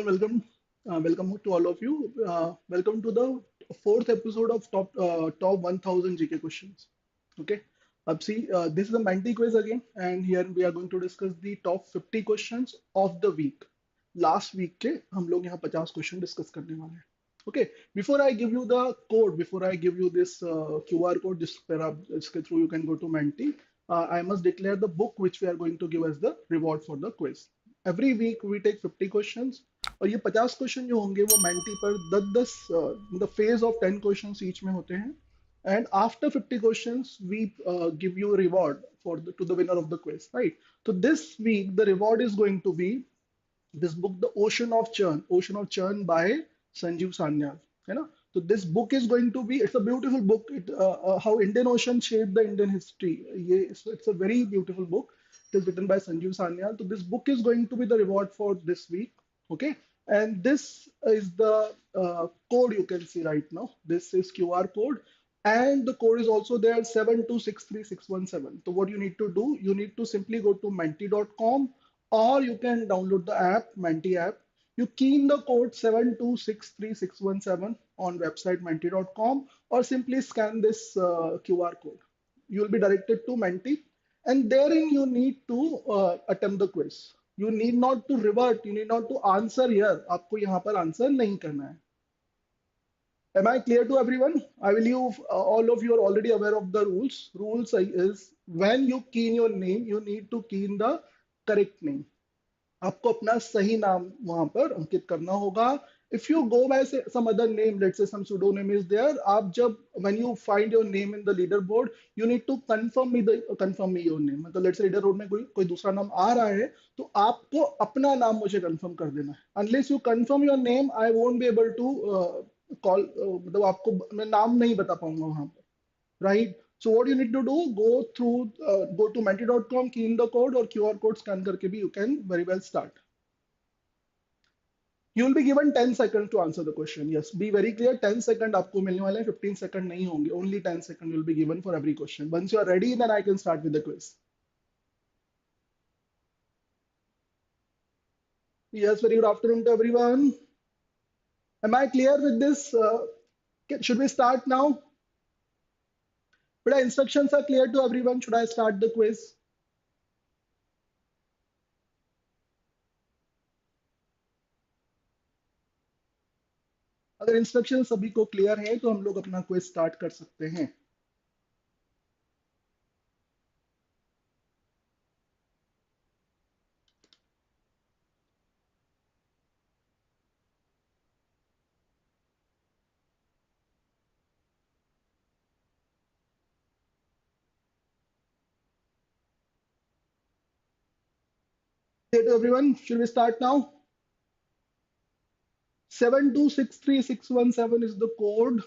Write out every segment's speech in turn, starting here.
Welcome to all of you. Welcome to the fourth episode of top 1000 GK questions. Okay, this is a Menti quiz again, and here we are going to discuss the top 50 questions of the week. Last week के हम लोग यहाँ 50 question discuss करने वाले हैं. Okay, before I give you the code, before I give you this QR code, जिसके through you can go to Menti, I must declare the book which we are going to give as the reward for the quiz. Every week we take 50 questions. और ये 50 question जो होंगे वो Menti पर 10-10 the phase of 10 questions each में होते हैं and after 50 questions we give you reward for to the winner of the quiz right तो this week the reward is going to be this book, The Ocean of Churn by Sanjeev Sanyal. है ना? So this book is going to be, it's a beautiful book. How Indian Ocean shaped the Indian history. It's a very beautiful book. It is written by Sanjeev Sanyal. So this book is going to be the reward for this week. Okay. And this is the code you can see right now. This is QR code. And the code is also there 7263617. So what you need to do, you need to simply go to menti.com or you can download the app, Menti app. You key in the code 7263617 on website menti.com or simply scan this QR code. You will be directed to Menti and therein you need to attempt the quiz. You need not to revert, you need not to answer here. आपको यहाँ पर answer नहीं करना है. Am I clear to everyone? I believe all of you are already aware of the rules. Rules is when you key in your name, you need to key in the correct name. आपको अपना सही नाम वहां पर अंकित करना होगा. If you go by some other name, let's say some pseudonym is there, आप जब when you find your name in the leaderboard, you need to confirm me your name. मतलब लेट्स से leaderboard में कोई दूसरा नाम आ रहा है तो आपको अपना नाम मुझे कंफर्म कर देना है. Unless you confirm your name, I won't be able to call, मतलब आपको मैं नाम नहीं बता पाऊंगा वहां पर, right? So what you need to do, go to menti.com, key in the code or QR code scan करके भी you can very well start. You will be given 10 seconds to answer the question. Yes, be very clear, 10 seconds आपको मिलने वाले हैं, 15 seconds नहीं होंगे. Only 10 seconds will be given for every question. Once you are ready, then I can start with the quiz. Yes, very good afternoon to everyone. Am I clear with this? Should we start now? But instructions are clear to everyone. Should I start the quiz? अगर instruction सभी को clear है तो हम लोग अपना quiz start कर सकते हैं. Okay, to everyone, should we start now? 7263617 is the code.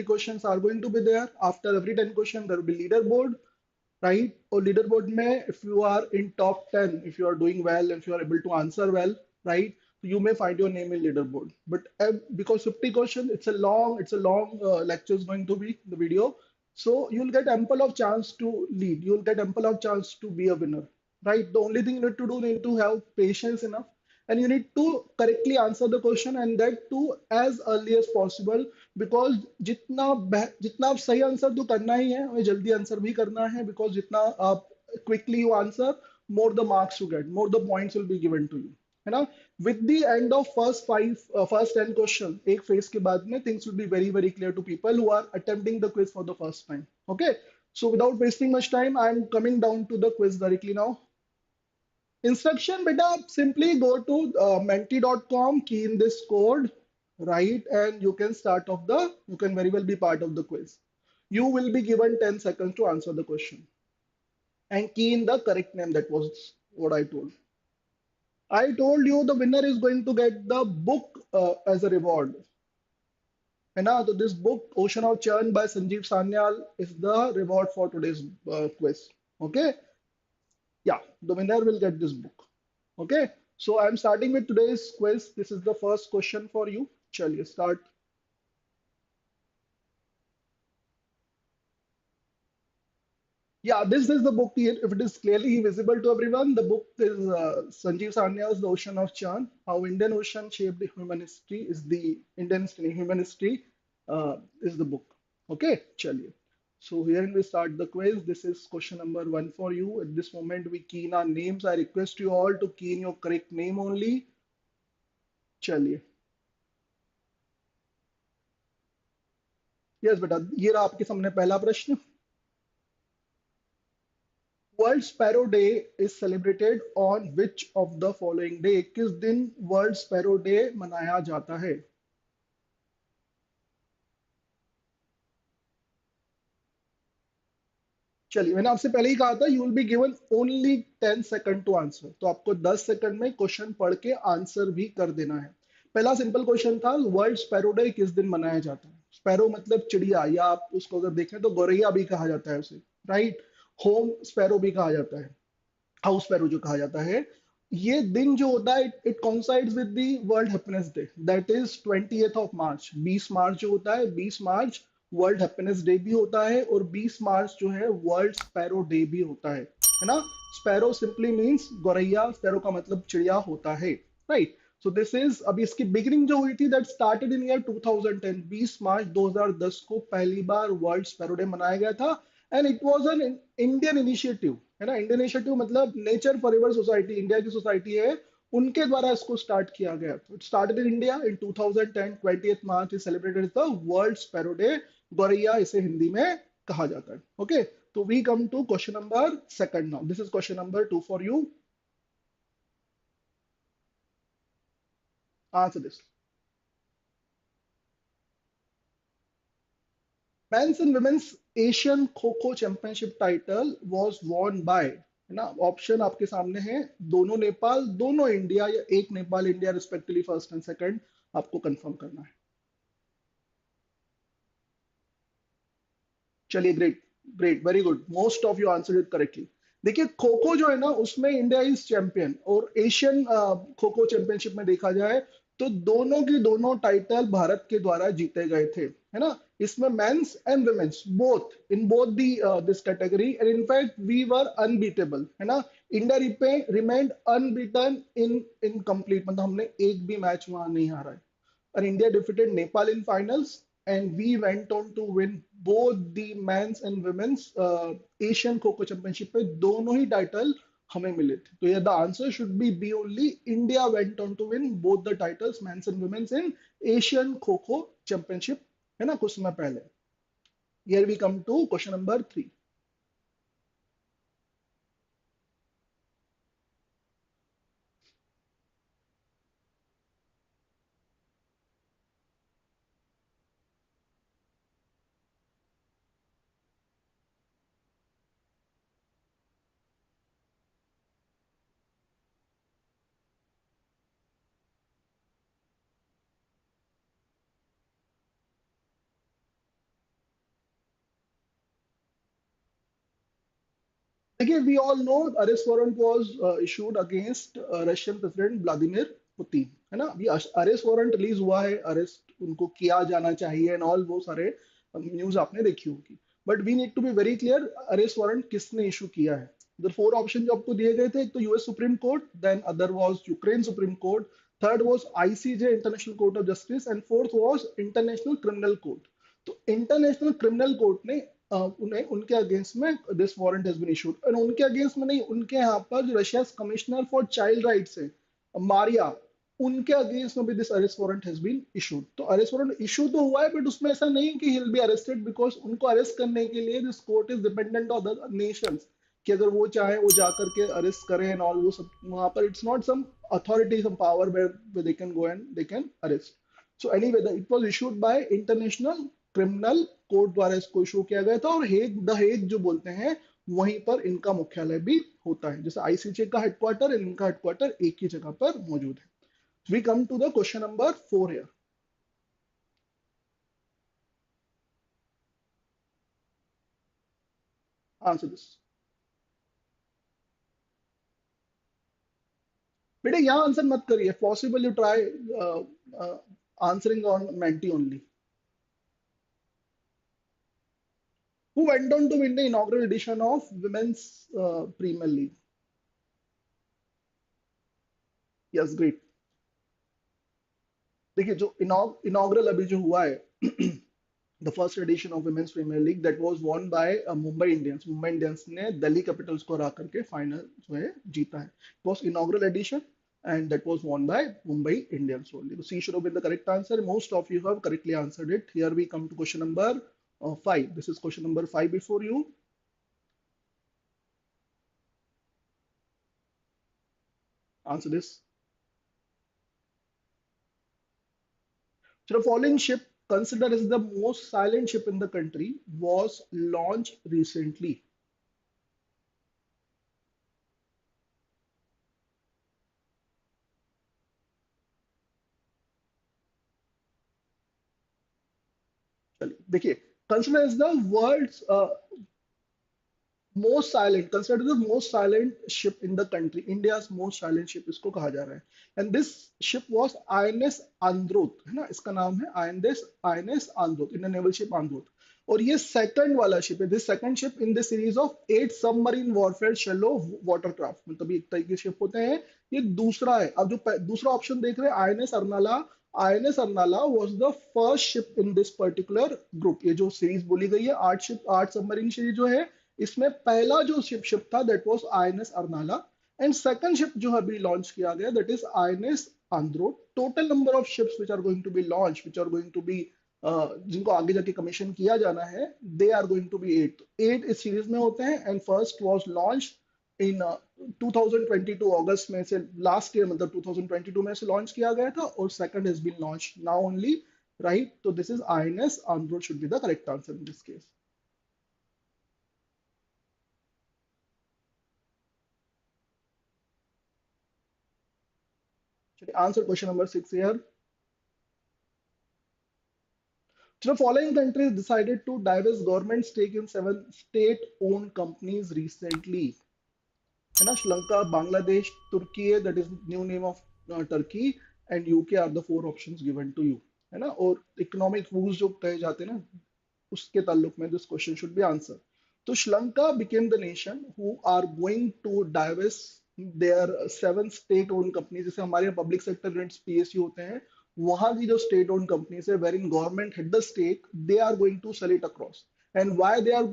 Questions are going to be there. After every 10 questions, there will be leaderboard, right? Or leaderboard may, if you are in top 10, if you are doing well, if you are able to answer well, right? You may find your name in leaderboard. But because 50 questions, it's a long lecture is going to be the video. So you'll get ample of chance to lead. You'll get ample of chance to be a winner, right? The only thing you need to do, you need to have patience enough and you need to correctly answer the question and that too as early as possible because जितना आप सही answer तो करना ही है, हमें जल्दी answer भी करना है because जितना आप quickly you answer, more the marks you get, more the points will be given to you, है ना? With the end of first 10 question, एक phase के बाद में things will be very clear to people who are attempting the quiz for the first time. Okay, so without wasting much time, I am coming down to the quiz directly now. Instruction, beta, simply go to menti.com, key in this code, right? And you can you can very well be part of the quiz. You will be given 10 seconds to answer the question. And key in the correct name. That was what I told. I told you the winner is going to get the book as a reward. And now this book, Ocean of Churn by Sanjeev Sanyal, is the reward for today's quiz. Okay? Yeah, the winner will get this book. Okay, so I'm starting with today's quiz. This is the first question for you. चलिए start. Yeah, this is the book here. If it is clearly visible to everyone, the book is Sanjeev Sanya's The Ocean of Chan. How Indian Ocean Shaped Human History is the Indian Human History is the book. Okay, chaliye. So here we start the quiz. This is question number one for you. At this moment, we key in our names. I request you all to key in your correct name only. चलिए. Yes बेटा, ये रहा आपके सामने पहला प्रश्न. World sparrow day is celebrated on which of the following day. किस दिन वर्ल्ड स्पैरो डे मनाया जाता है? चलिए, मैंने आपसे पहले ही कहा था you will be given only 10 second to answer, तो आपको 10 सेकंड में क्वेश्चन पढ़ के आंसर भी कर देना है. पहला सिंपल क्वेश्चन था, वर्ल्ड स्पैरो डे किस दिन मनाया जाता है? स्पैरो मतलब चिड़िया, या आप उसको अगर देखें तो गौरैया भी कहा जाता है उसे, राइट. होम स्पैरो भी कहा जाता है, हाउस पैरो जो कहा जाता है. ये दिन जो होता है, it coincides with the world happiness day, that is 20th of March. 20 March जो होता है, 20 मार्च वर्ल्ड हैप्पीनेस डे भी होता है, और 20 मार्च जो है वर्ल्ड स्पैरो डे भी होता है ना. स्पैरो सिंपली मीन्स गौरैया, स्पैरो का मतलब चिड़िया होता है, राइट. सो दिस इज, अभी इसकी बिगिनिंग जो हुई थी, दैट स्टार्टेड इन ईयर 2010. 20 मार्च 2010 को पहली बार वर्ल्ड स्पैरो डे मनाया गया था. And it was an Indian initiative, है ना. इंडियन इनिशिएटिव मतलब नेचर फॉरएवर सोसाइटी, इंडिया की सोसाइटी है, उनके द्वारा इसको स्टार्ट किया गया. It started in India in 2010. 20th March is celebrated the world sparrow day. गौरैया इसे हिंदी में कहा जाता है. ओके, तो we come to question number second now. This is question number two for you. Answer this. Men's and women's Asian kho kho championship title was won bye, है ना. Option आपके सामने है, दोनों नेपाल, दोनों इंडिया, या एक Nepal India respectively, first and second आपको कंफर्म करना है. चलिए, great. Great, very good, most of you answer it correctly. देखिए, खो खो जो है ना, उसमें इंडिया इज चैंपियन, और एशियन खो खो चैंपियनशिप में देखा जाए तो दोनों की दोनों टाइटल भारत के द्वारा जीते गए थे, है ना. इसमें men's and women's both, in both the this category, and in fact we were unbeatable, है ना. India remained unbeaten in complete, मतलब हमने एक भी मैच वहां नहीं हारा है. And India defeated Nepal in finals, and we went on to win both the men's and women's Asian Kho Championship पे दोनों ही टाइटल हमें मिले थे. तो ये the answer should be B only. India went on to win both the titles, men's and women's, in Asian kho kho championship, है ना, कुछ समय पहले. Here we come to question number three. देखिए, we all know arrest warrant was issued against Russian president Vladimir Putin, है ना. अभी arrest warrant release हुआ है, अरेस्ट उनको किया जाना चाहिए एंड ऑल, वो सारे न्यूज आपने देखी होगी. But we need to be very clear, arrest warrant किसने इशू किया है. इधर फोर ऑप्शन जो आपको दिए गए थे, एक तो US supreme court, then other was Ukraine supreme court, third was ICJ international court of justice, and fourth was international criminal court. तो इंटरनेशनल क्रिमिनल कोर्ट ने उन्हें, उनके अगेंस्ट में this warrant has been issued. और उनके against में नहीं, उनके यहाँ पर जो Russia commissioner for child rights है, मारिया, उनके अगेंस्ट में भी this arrest warrant has been issued. तो अरेस्ट वारंट इशू तो हुआ है, बट उसमें ऐसा नहीं कि he will be arrested, because उनको अरेस्ट करने के लिए this court is dependent on other Nations, कि अगर वो चाहे वो जाकर के अरेस्ट करें एंड ऑल, वो सब वहां पर, it's not some authority, some power where they can go and they can arrest. So anyway, it was issued by international criminal court द्वारा इसको इशू किया गया था. और हेग, द हेग जो बोलते हैं, वहीं पर इनका मुख्यालय भी होता है. जैसे आईसीजे का हेडक्वार्टर, इनका हेडक्वार्टर एक ही जगह पर मौजूद है. We come to the question number four here. Answer this. बेटे यहाँ आंसर मत करिए, possible you try answering on Menti only. Who went on to win the inaugural edition of Women's Premier League? Yes, great. देखिए जो inaugural अभी जो हुआ है the first edition of women's premier league that was won by Mumbai Indians ने Delhi Capitals को हरा करके फाइनल जो है जीता है. It was inaugural edition and that was won by Mumbai Indians only. So C should have been the correct answer. Most of you have correctly answered it. Here we come to question number 5. This is question number 5 before you. Answer this. So the following ship, considered as the most silent ship in the country, was launched recently. चलिए देखिए, considered as the world's most silent, considered the most silent ship in the country, India's most silent ship इसको कहा जा रहा है. And this ship was INS Androth, है ना, इसका नाम है INS Androth, Indian naval ship Androth. और ये सेकंड वाला शिप है, this second ship in this series of 8 submarine warfare shallow watercraft, मतलब एक तरह के शिप होते हैं. ये दूसरा है. अब जो दूसरा ऑप्शन देख रहे हैं INS Arnala was the first ship in this particular group. ये जो सीरीज बोली गई है 8 सबमरीन सीरीज जो है, इसमें पहला जो शिप था that was INS Arnala. And second ship जो अभी लॉन्च किया गया that is INS Androth. Total number of ships which are going to be launch, which are going to be जिनको आगे जाके कमीशन किया जाना है, they are going to be 8. 8 इस सीरीज में होते हैं. And first was launch in 2022 अगस्त में से, लास्ट ईयर मतलब 2022 में से लॉन्च किया गया था. और second has been launch now only, right. तो this is INS Androth should be the correct answer in this case. Answer question number 6 here. So the following countries decided to divest government stake in 7 state-owned companies recently. है ना, श्रीलंका, बांग्लादेश, तुर्की, that is new name of Turkey, and UK are the 4 options given to you. है ना. और economic whose जो कहे जाते हैं ना, उसके ताल्लुक में this question should be answer. तो Sri Lanka became the nation who are going to divest their 7 state owned companies. जैसे हमारे यहाँ पब्लिक सेक्टर यूनिट्स पीएसयू होते हैं, वहां की जो स्टेट ओन्ड कंपनीज है where in government had the stake, they are going to sell it across. And why they are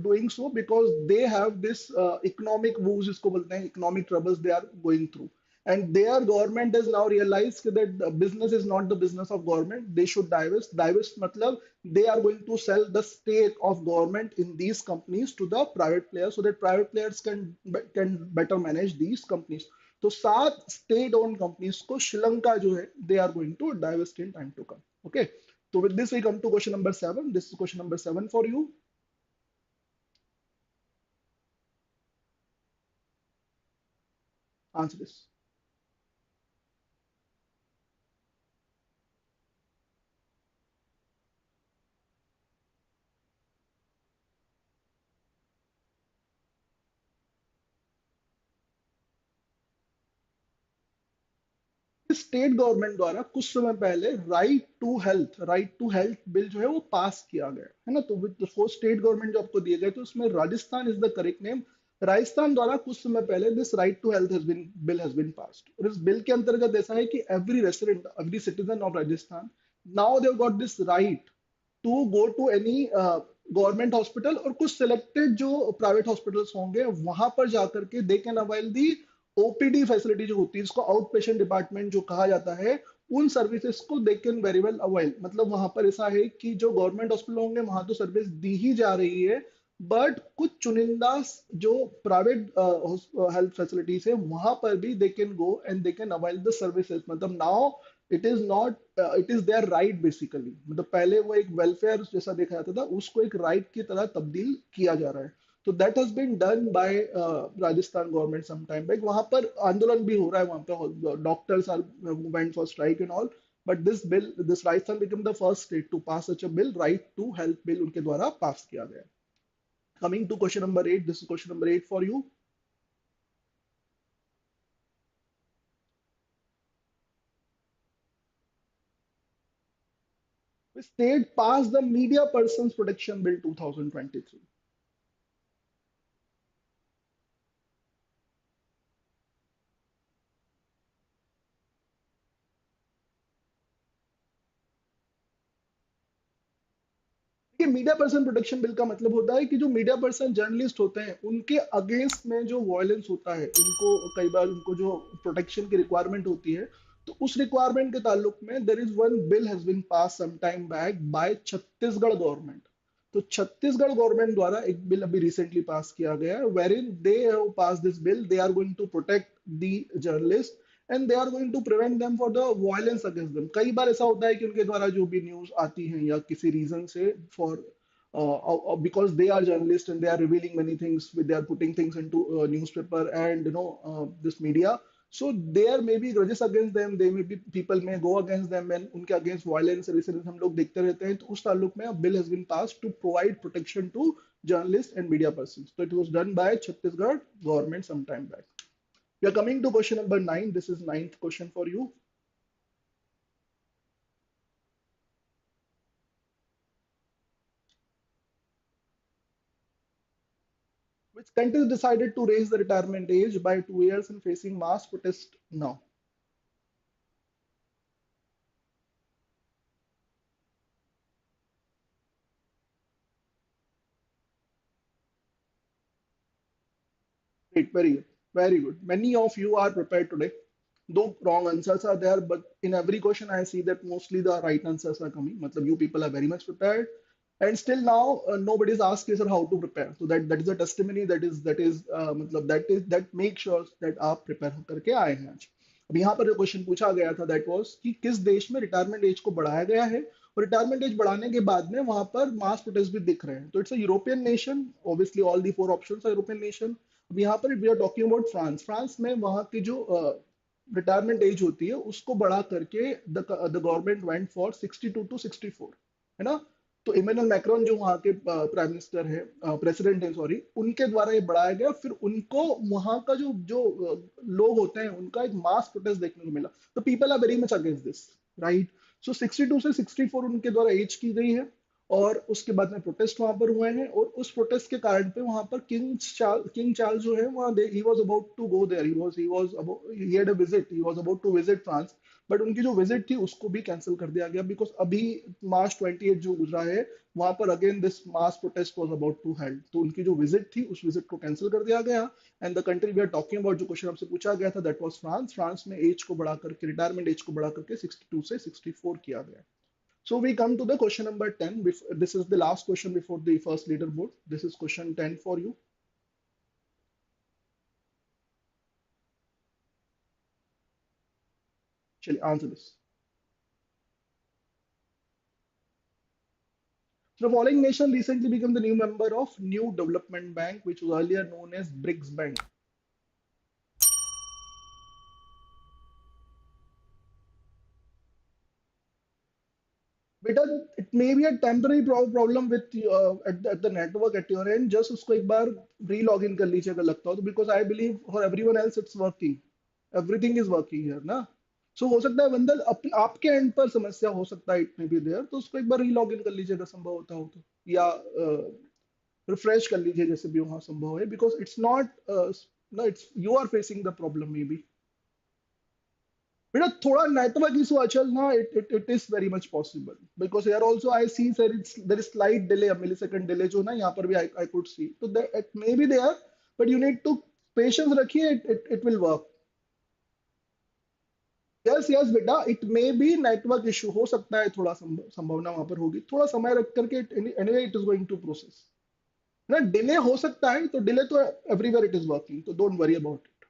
doing so, because they have this economic woes, इसको बोलते हैं economic troubles they are going through. And their government has now realized that the business is not the business of government. They should divest. Divest matlab they are going to sell the stake of government in these companies to the private players, so that private players can better manage these companies. तो 7 state owned companies को श्रीलंका जो है they are going to divest in time to come. Okay. So with this we come to question number 7. This is question number 7 for you. Answer this. State government द्वारा कुछ समय पहले right to health bill जो है वो पास किया गया है ना. तो विद फोर स्टेट गवर्नमेंट जो आपको दिए गए, तो उसमें Rajasthan is the correct name. Rajasthan द्वारा कुछ समय पहले this right to health bill has been passed. और इस बिल के अंतर्गत ऐसा है कि every resident, every citizen of Rajasthan, now they got this right to go to any government hospital, और कुछ सिलेक्टेड जो प्राइवेट हॉस्पिटल्स होंगे वहां पर जाकर के दे can avail the OPD facility जो होती है, इसको आउट पेशेंट डिपार्टमेंट जो कहा जाता है, उन सर्विसेज को they can very well avail. मतलब वहां पर ऐसा है कि जो गवर्नमेंट हॉस्पिटल होंगे वहां तो सर्विस दी ही जा रही है, बट कुछ चुनिंदा जो प्राइवेट हेल्थ फैसिलिटीज है वहां पर भी they can go and they can avail the services. मतलब now it is not, it is there right basically. मतलब पहले वो एक वेलफेयर जैसा देखा जाता था, उसको एक राइट की तरह तब्दील किया जा रहा है. तो that has been done by Rajasthan government some time back. वहां पर आंदोलन भी हो रहा है, वहां पे doctors are went for strike and all. But this Rajasthan become the first state to pass such a bill. Right to health bill उनके द्वारा पास किया गया. Coming to question number 8. This is question number 8 for you. Which state passed the Media Persons Protection Bill 2023? ये media person protection bill का मतलब होता है कि जो मीडिया पर्सन जर्नलिस्ट होते हैं उनके अगेंस्ट में जो वायलेंस होता है, उनको कई बार उनको जो प्रोटेक्शन की रिक्वायरमेंट होती है, तो उस रिक्वायरमेंट के ताल्लुक में there is one bill has been pass some time back by Chhattisgarh government. तो छत्तीसगढ़ गवर्नमेंट द्वारा एक बिल अभी रिसेंटली पास किया गया है, where in they have pass this bill, they are going to protect the journalist and they are going to prevent them for the violence against them. कई बार ऐसा होता है कि उनके द्वारा जो भी न्यूज आती है या किसी रीजन से for because they are journalists and they are revealing many things, they are putting things into newspaper and this media, so there may be grudges against them, they may be people may go against them and उनके against violence recently हम लोग देखते रहते हैं, तो उस ताल्लुक में a bill has been passed to provide protection to journalists and media persons. So it was done by Chhattisgarh government some time back. We are coming to question number 9. This is ninth question for you. Which country decided to raise the retirement age by 2 years and facing mass protest now? Great, very good. Very good. Many of you are prepared today. Though wrong answers are there, but in every question I see that mostly the right answers are coming. Matlab, you people are very much prepared. And still now nobody's asked you sir how to prepare. So that is a testimony matlab, that makes sure that आप prepare करके आए हैं आज. अब यहाँ पर जो question पूछा गया था दैट वाज कि किस देश में रिटायरमेंट एज को बढ़ाया गया है, और रिटायरमेंट एज बढ़ाने के बाद में वहां पर मास प्रोटेस्ट भी दिख रहे हैं. तो it's a European nation, obviously all the four options are European nation. अब यहाँ पर we are talking about France. France में वहां की जो रिटायरमेंट एज होती है उसको बढ़ा करके the government went for 62 to 64, है ना. तो इमेनुअल मैक्रोन जो वहाँ के प्राइम मिनिस्टर है, प्रेसिडेंट है सॉरी, उनके द्वारा ये बढ़ाया गया. फिर उनको वहाँ का जो जो लोग होते हैं उनका एक मास प्रोटेस्ट देखने को मिला. तो people are very much against this, right. So 62 से 64 उनके द्वारा एज की गई है, और उसके बाद में प्रोटेस्ट वहां पर हुए हैं, और उस प्रोटेस्ट के कारण पे वहां पर किंग चार्ल्स जो है वहां he was about to go there, he had a visit, he was about to visit France. But उनकी जो विजिट थी उसको भी कैंसिल कर दिया गया, बिकॉज अभी मार्च 28 जो गुजरा है वहां पर again this mass protest was about to held. तो उनकी जो विजिट थी उस विजिट को कैंसिल कर दिया गया. And the country we are talking about, जो क्वेश्चन हमसे पूछा गया था, दैट वाज फ्रांस. फ्रांस में एज को बढ़ा करके, रिटायरमेंट एज को बढ़ा करके 62 से 64 किया गया. So we come to the question number 10. This is the last question before the first leaderboard. This is question 10 for you. Chali, answer this. So the following nation recently became the new member of New Development Bank, which was earlier known as BRICS Bank. Beta, it may be a temporary problem with at the network at your end. Just उसको एक बार re-log in कर लीजिए अगर लगता हो तो, because I believe for everyone else it's working. Everything is working here ना. So हो सकता है बंदल आपके एंड पर समस्या हो सकता है, इट मे बी देयर, तो उसको एक बार री-लॉग इन कर लीजिए अगर संभव होता हो तो, या रिफ्रेश कर लीजिए जैसे भी वहां संभव है, because it's not no, it's you are facing the problem may be. बेटा थोड़ा नेटवर्क इशू अचल ना, it is very much possible, because here also I see sir it's there is slight delay, a millisecond delay जो ना यहाँ पर भी I could see, तो it may be there, but you need to patience रखिए, it will work. Yes yes बेटा, it may be network issue हो सकता है, थोड़ा संभावना वहां पर होगी, थोड़ा समय रख करके anyway it is going to process ना. डिले हो सकता है, तो डिले तो एवरीवेयर इट इज वर्किंग, तो don't worry about it.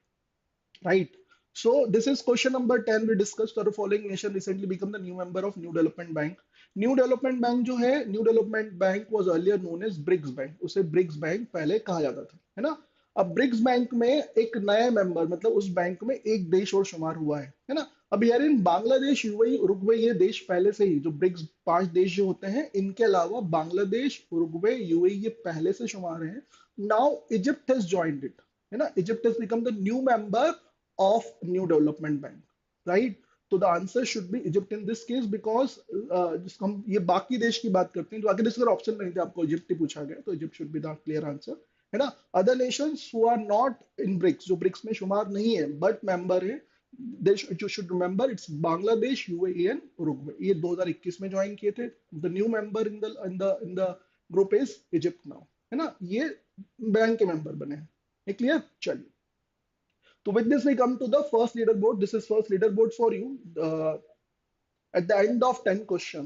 Right. So this is question number 10 we discussed. The following nation recently become the new member of New Development Bank. New Development Bank जो है, New Development Bank was earlier known as BRICS Bank. उसे BRICS Bank पहले कहा जाता था, है ना. अब ब्रिक्स बैंक में एक नया मेंबर, मतलब उस बैंक में एक देश और शुमार हुआ है ना. अब यार इन बांग्लादेश, यूएई, उरुग्वे, ये देश पहले से ही, जो ब्रिक्स 5 देश जो होते हैं, इनके अलावा बांग्लादेश, उरुग्वे, यूएई ये पहले से शुमार हैं. Now Egypt has joined it, है ना. Egypt has become the new member of New Development Bank, right? तो the answer should B Egypt in this case because जिसको हम ये बाकी देश की बात करते हैं, तो आगे देश अगर ऑप्शन नहीं थे, आपको इजिप्ट ही पूछा गया, तो Egypt should be the clear answer, है ना। Other nations who are not in BRICS, जो ब्रिक्स में शुमार नहीं है बट मेंबर है, देश you should remember, it's Bangladesh, UAE and Uruguay. ये 2021 में ज्वाइन किए थे। The new member in the group is Egypt now, है ना। ये बैंक के मेंबर बने हैं, ये क्लियर। चलिए, so with this we come to the first leaderboard. This is first leaderboard for you. At the end of 10 question.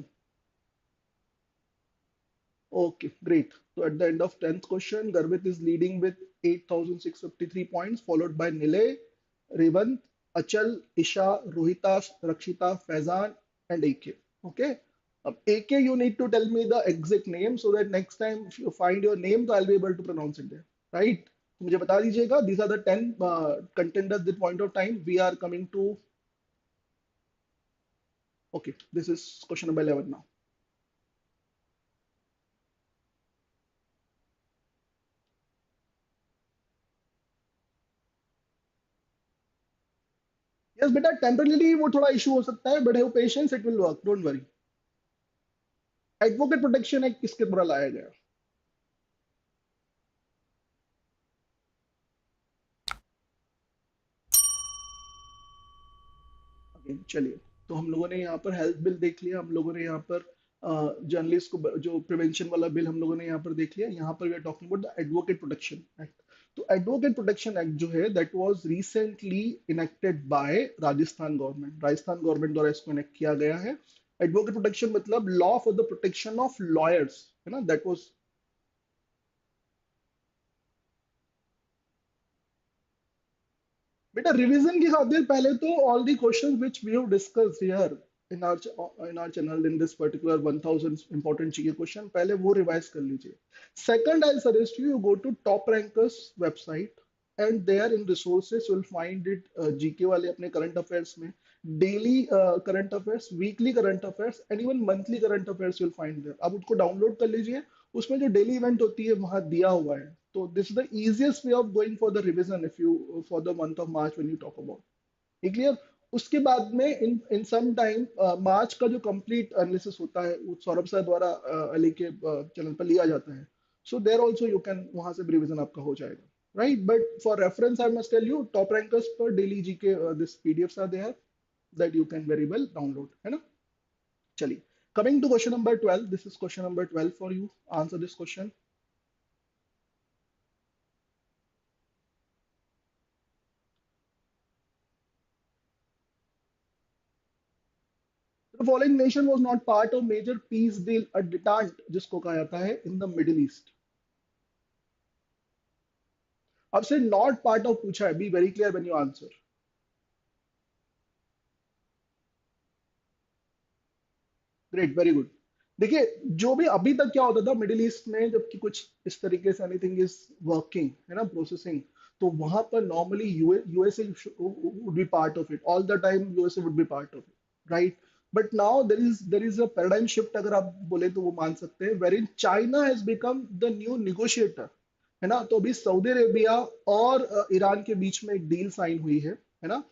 Okay, great. So at the end of 10th question, Garvit is leading with 8,653 points, followed by Nilay, Revant, Achal, Isha, Rohita, Rakshita, Faizan, and AK. Okay. AK, you need to tell me the exact name so that next time if you find your name, so I'll be able to pronounce it there. Right? तो मुझे बता दीजिएगा. These are the 10 contenders at this point of time. We are coming to, okay, this is question number 11 now. Yes बेटा, temporarily वो थोड़ा issue हो सकता है, but have patience, it will work, don't worry. Advocate protection act किसके द्वारा लाया गया? Okay, चलिए, तो हम लोगों ने यहाँ पर हेल्थ बिल देख लिया, हम लोगों ने यहाँ पर जर्नलिस्ट को जो प्रिवेंशन वाला बिल हम लोगों ने यहाँ पर देख लिया। यहाँ पर we are talking about the advocate protection act. तो एडवोकेट प्रोटेक्शन एक्ट जो है, that was recently enacted by Rajasthan government. Rajasthan government द्वारा इसको इनेक्ट किया गया है। एडवोकेट प्रोटेक्शन मतलब law for the protection of lawyers, है ना। दैट वाज, बेटा रिवीजन की खातिर पहले तो all the questions which we have discussed here in our channel in this particular 1000 important GK question, पहले वो रिवाइज कर लीजिए। Second, I suggest you go to top rankers website and there in resources you will find it. GK वाले अपने current affairs में daily current affairs, weekly current affairs and even monthly current affairs you will find there. आप उसको download कर लीजिए, उसमें जो daily event होती है वहां दिया हुआ है। तो this is the easiest way of going for the revision if you for the month of March when you talk about, ये क्लियर। उसके बाद में इन सम टाइम मार्च का जो कंप्लीट एनालिसिस होता है वो सौरभ सर द्वारा अली के चैनल पर लिया जाता है। So there also you can, वहां से भी रिवीजन आपका हो जाएगा, right. But for reference I must tell you, top rankers पर daily G K this PDFs are there that you can very well download, है ना। चलिए, coming to question number 12, this is question number 12 for you. Answer this question. The following nation was not part of major peace deal, a detente जिसको कहा जाता है in the Middle East। अब से not part of पूछा है, B very clear when you answer. Great, very good. देखिए, जो भी अभी तक क्या होता था मिडिल ईस्ट में, जबकि कुछ इस तरीके से एनीथिंग इज वर्किंग, है ना, प्रोसेसिंग, तो वहां पर normally USA would be part of it all the time, USA would be part of it, right. But now there is a paradigm shift, अगर आप बोले तो वो मान सकते हैं, where in China has become the new negotiator, है ना। तो अभी सऊदी अरेबिया और ईरान के बीच में एक डील साइन हुई है ना,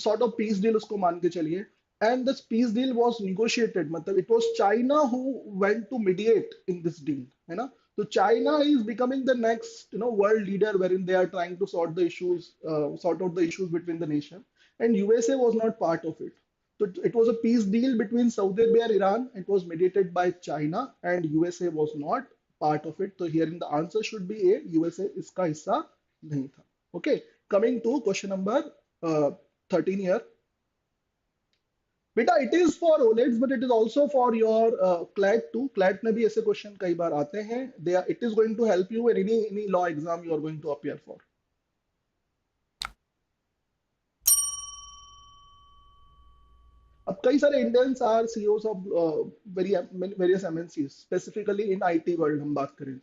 सॉर्ट ऑफ पीस डील उसको मान के चलिए। And this peace deal was negotiated, मतलब it was China who went to mediate in this deal, है ना। तो China is becoming the next, world leader wherein they are trying to sort out the issues between the nation, and USA was not part of it. So it was a peace deal between Saudi Arabia and Iran. It was mediated by China, and USA was not part of it. So here in the answer should be A. USA इसका हिस्सा नहीं था। Okay, coming to question number 13 here. बेटा, it is for ओलेट्स but it is also for your CLAT too. CLAT में भी ऐसे question कई बार आते हैं। They are, it is going to help you in any law exam you are going to appear for. अब कई सारे Indians are CEOs of various MNC, specifically in IT world हम बात करें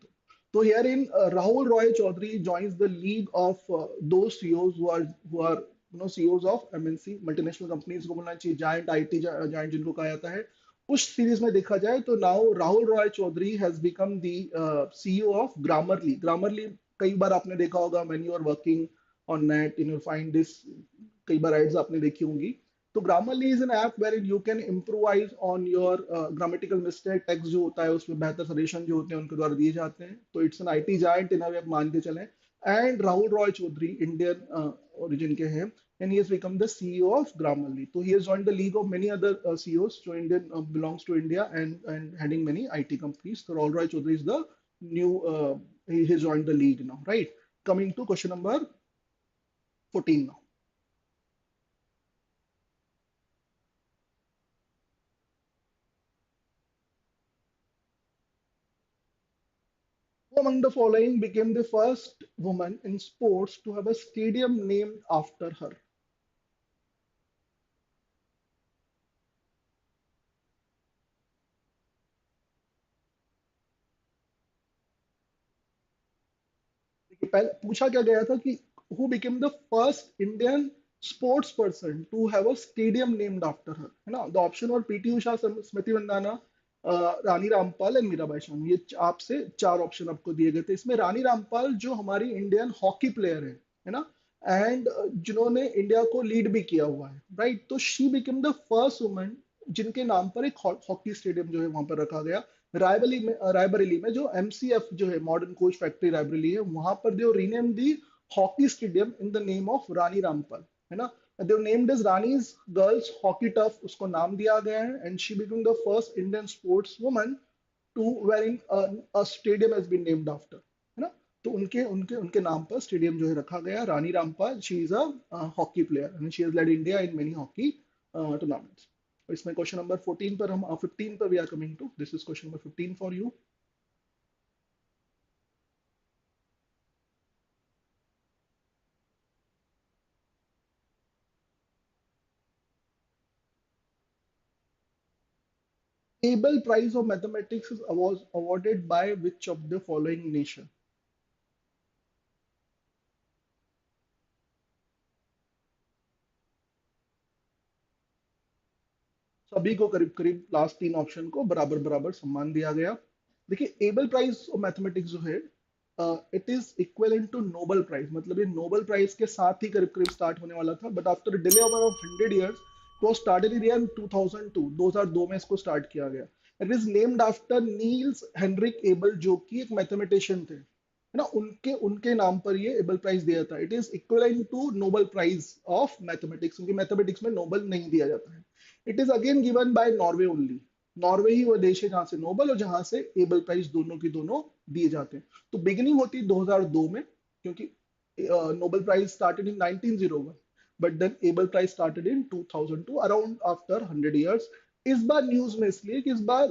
तो here in Rahul Roy Chowdhury joins the league of दो CEOs who are CEOs of MNC multinational companies को बोलना चाहिए, जायंट आईटी जायंट जिनको कहा जाता है। उस सीरीज में देखा जाए तो now Rahul Roy Chaudhary has become the CEO of Grammarly. Grammarly कई बार आपने देखा होगा, when you are working on net in you find this, कई बार एड्स आपने देखी होंगी। तो Grammarly is an app where you can improvise on your grammatical mistake, text जो होता है उसमें बेहतर सजेशन जो होते हैं उनके द्वारा दिए जाते हैं। तो it's an IT giant in a way, आप मान के चलें। And Rahul Roy Chaudhary Indian origin के हैं, and he has become the CEO of Grammarly. So he has joined the league of many other CEOs. So Indian belongs to India and heading many IT companies. So Rahul Roy Choudhury is the new. He has joined the league now, right? Coming to question number 14 now. Who among the following became the first woman in sports to have a stadium named after her? देखिए, पहले पूछा क्या गया था कि who became the first Indian sports person to have a stadium named after her, है ना। The option और पीटी उषा, स्मृति मंदाना, रानी रामपाल एंड मीराबाई चानू। ये आपसे चार ऑप्शन आपको दिए गए थे। इसमें रानी रामपाल जो हमारी इंडियन हॉकी प्लेयर है ना, एंड जिन्होंने इंडिया को लीड भी किया हुआ है, राइट। तो she became the first woman जिनके नाम पर एक हॉकी स्टेडियम जो है वहां पर रखा गया। रायबरेली में जो एमसीएफ जो है, मॉडर्न कोच फैक्ट्री रायबरेली है, वहां पर they rename the hockey stadium in the name of Rani Rampal, है ना। They named is Rani's girls hockey turf, उसको नाम दिया गया है। And she become the first Indian sports woman to wearing a stadium has been named after, है ना। तो उनके उनके उनके नाम पर स्टेडियम जो है रखा गया। Rani Rampal, she is a hockey player and she has led India in many hockey tournaments. इसमें क्वेश्चन नंबर 14 पर हम 15 पर we are coming to. This is question number 15 for you. Abel Prize of Mathematics was awarded by which of the following nation? सभी को करीब करीब last तीन option को बराबर बराबर सम्मान दिया गया। देखिए, एबल प्राइज ऑफ मैथमेटिक्स जो है, it is equivalent to Nobel prize. मतलब ये नोबल प्राइज के साथ ही करीब करीब स्टार्ट होने वाला था, but after delay of 100 years it was started in 2002, 2002 में इसको स्टार्ट किया गया। It is named after Niels Henrik Abel, जो कि एक मैथमेटिशियन थे, है ना। उनके उनके नाम पर ये एबल प्राइज दिया था। It is equivalent to Nobel prize of mathematics, क्योंकि मैथमेटिक्स में नोबल नहीं दिया जाता है। It is again given by Norway only. Norway ही वो देश है जहां से नोबल और जहां से एबल प्राइज दोनों की दोनों दिए जाते हैं। तो बिगिनिंग होती है 2002 में, क्योंकि Nobel prize started in 1901, but then Abel prize started in 2002, around after 100 years। इस बार न्यूज में इसलिए कि इस बार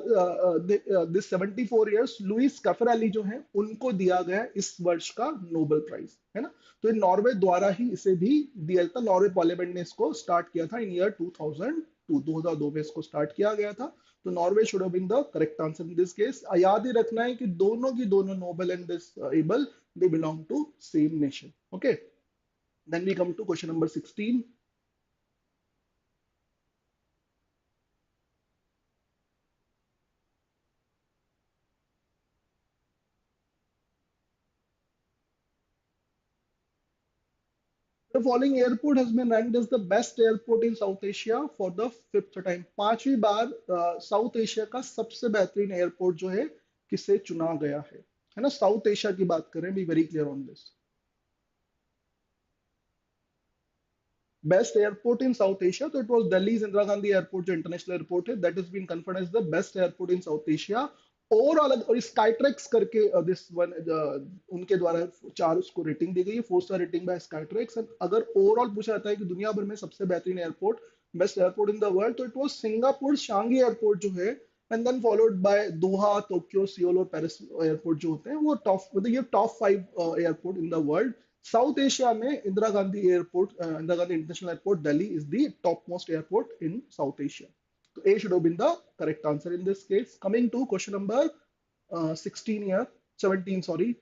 दिस 74 years लुइस कैफराली जो है उनको दिया गया इस वर्ष का नोबेल प्राइज, है ना। तो ये नॉर्वे द्वारा ही इसे भी दिया था। नॉर्वे पार्लियामेंट ने इसको स्टार्ट किया था इन ईयर 2002, 2002 में इसको स्टार्ट किया गया था। तो Norway should have been the correct answer in this case. याद ही रखना है कि दोनों की दोनों Nobel and this Abel, they belong to same nation. Okay, then we come to question number 16. The following airport has been ranked as the best airport in South Asia for the fifth time. पांचवी बार south Asia का सबसे बेहतरीन airport जो है किसे चुना गया है ना। साउथ एशिया की बात करें, be very clear on this. Best airport in South Asia, तो it was Delhi Indira Gandhi airport जो इंटरनेशनल एयरपोर्ट है, that is been conferred as the best airport in South Asia. Overall, और स्काईट्रैक्स करके दिस वन उनके द्वारा चार उसको रेटिंग दी गई है, 4 star rating by Skytrax. And अगर ओवरऑल पूछा जाता है कि दुनिया भर में सबसे बेहतरीन airport, best airport in the world, तो it was Singapore Changi airport जो है, and then followed by Doha, Tokyo, Seoul और पेरिस एयरपोर्ट जो होते हैं वो टॉप, मतलब ये top 5 airport in the world. South Asia में Indira Gandhi airport, Indira Gandhi international airport Delhi is the top most airport in South Asia. तो A should have been the correct answer in this case. Coming to question number 16 here, 17, sorry.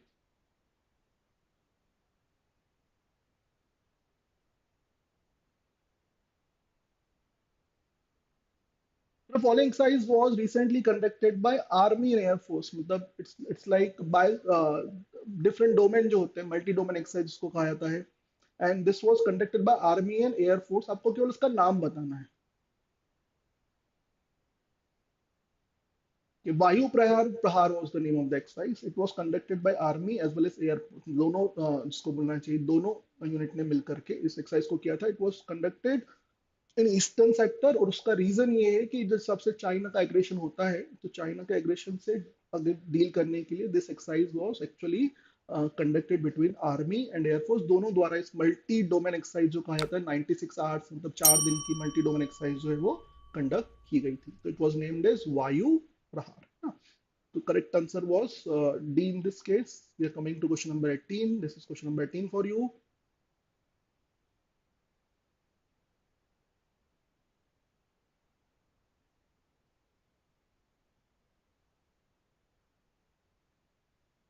The following exercise was recently conducted by Army and Air Force. मतलब it's like by different domain जो होते हैं, multi domain exercise जिसको कहा जाता है। And this was conducted by army and air force. आपको केवल उसका नाम बताना है कि Vayu Prahar Prahar was the name of the exercise. It was conducted by army as well as air force. दोनों इसको बोलना चाहिए, दोनों यूनिट ने मिलकर के इस एक्सरसाइज को किया था. It was conducted in eastern sector, और उसका रीजन ये है कि जिस सबसे चाइना का एग्रेशन होता है, तो चाइना के एग्रेशन से अगर डील करने के लिए this exercise was actually conducted between army and air force. दोनों द्वारा इस मल्टी डोमेन एक्सरसाइज जो कहा जाता है 96 आवर्स, मतलब 4 दिन की मल्टी डोमेन एक्सरसाइज जो है वो कंडक्ट की गई थी. तो it was named as Vayu Prahar. तो correct answer was D in this case. We are coming to question number 18. This is question number 18 for you.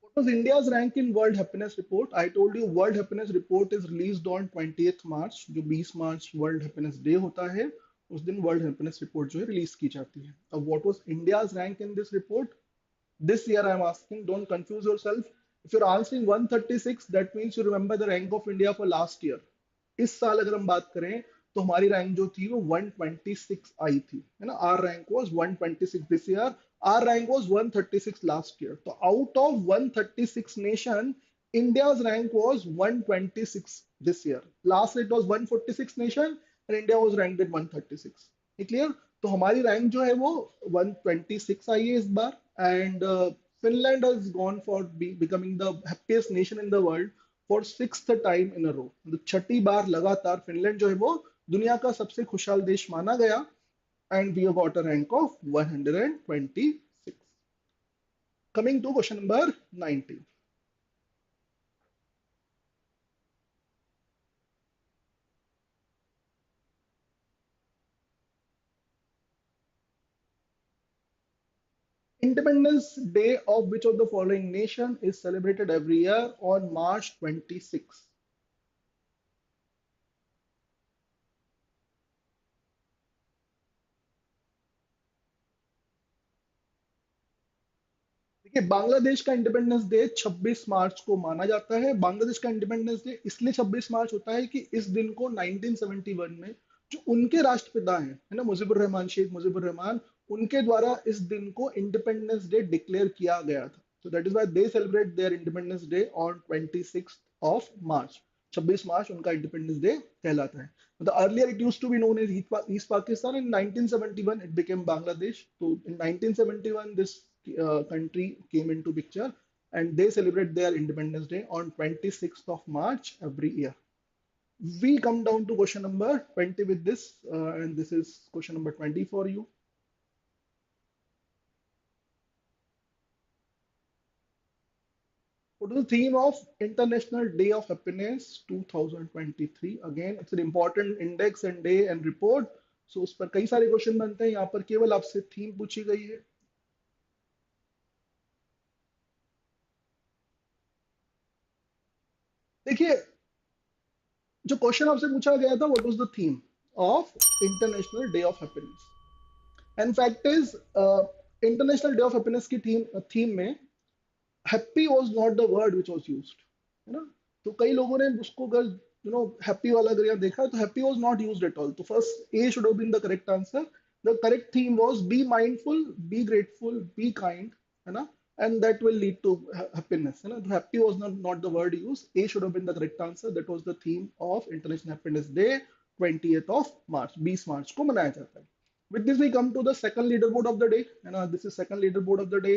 What was India's rank in World Happiness Report? I told you World Happiness Report is released on 20th March. जो 20 मार्च World Happiness Day होता है, उस दिन World Happiness Report जो है release की जाती है. अब what was India's rank in this report? This year I am asking, don't confuse yourself. If you're answering 136, that means you remember the rank of India for last year. इस साल अगर हम बात करें तो हमारी रैंक जो थी वो 126 आई थी, है ना. Our rank was 126 this year. Our rank was 136 last year. तो out of 136 nation, India's rank was 126 this year. Last it was 146 nation and India was ranked at 136. ये क्लियर. तो हमारी रैंक जो है वो 126 आई है इस बार. And Finland has gone for becoming the happiest nation in the world for sixth time in a row. मतलब छठी बार लगातार फिनलैंड जो है वो दुनिया का सबसे खुशहाल देश माना गया. And we got a rank of 126. Coming to question number 19. Independence Day of which of the following nation is celebrated every year on March 26? देखिए, बांग्लादेश का इंडिपेंडेंस डे 26 मार्च को माना जाता है. बांग्लादेश का इंडिपेंडेंस डे इसलिए 26 मार्च होता है कि इस दिन को 1971 में जो उनके राष्ट्रपिता हैं, है ना, मुजीबुर रहमान, शेख मुजीबुर रहमान, उनके द्वारा इस दिन को इंडिपेंडेंस डे डिक्लेयर किया गया था. So that is why they celebrate their Independence Day on 26th of March. 26 मार्च उनका इंडिपेंडेंस डे कहलाता है. मतलब earlier it used to be known as East Pakistan. In 1971 it became Bangladesh. So in 1971 this country came into picture and they celebrate their Independence Day on 26th of March every year. We come down to question number 20 with this, and this is question number 20 for you. What is the theme of International Day of Happiness 2023? Again, it's an important index and day and report. So उस पर कई सारे question बनते हैं. यहाँ पर केवल आपसे थीम पूछी गई है. देखिए, जो क्वेश्चन आपसे पूछा गया था, what was the theme of international day of happiness. And fact is, international day of happiness की थीम थीम में happy was not the word which was used, है ना. तो कई लोगों ने उसको अगर हैप्पी वाला अगर यहाँ देखा तो happy was not used at all. तो first A should have been the correct answer. The correct theme was be mindful, be grateful, be kind, है ना, and that will lead to happiness, है ना. तो happy was not the word used. A should have been the correct answer. That was the theme of International Happiness Day 20th of March. 20 मार्च को मनाया जाता है. With this we come to the second leaderboard of the day, है ना. This is second leaderboard of the day.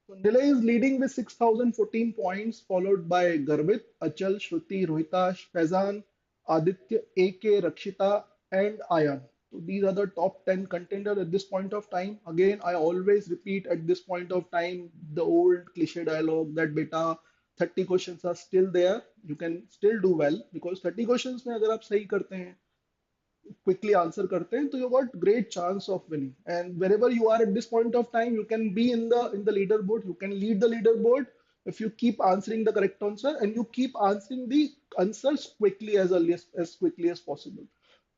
So Nilay is leading with 6,014 points, followed by Garvit, Achal, Shruti, Rohitash, Faizan, Aditya, AK, Rakshita, and Ayan. So these are the top 10 contenders at this point of time. Again, I always repeat at this point of time the old cliche dialogue that beta 30 questions are still there. You can still do well because 30 questions में अगर आप सही करते हैं, quickly answer करते हैं, तो you got great chance of winning. And wherever you are at this point of time, you can be in the leaderboard. You can lead the leaderboard if you keep answering the correct answer and you keep answering the answers quickly as early as quickly as possible.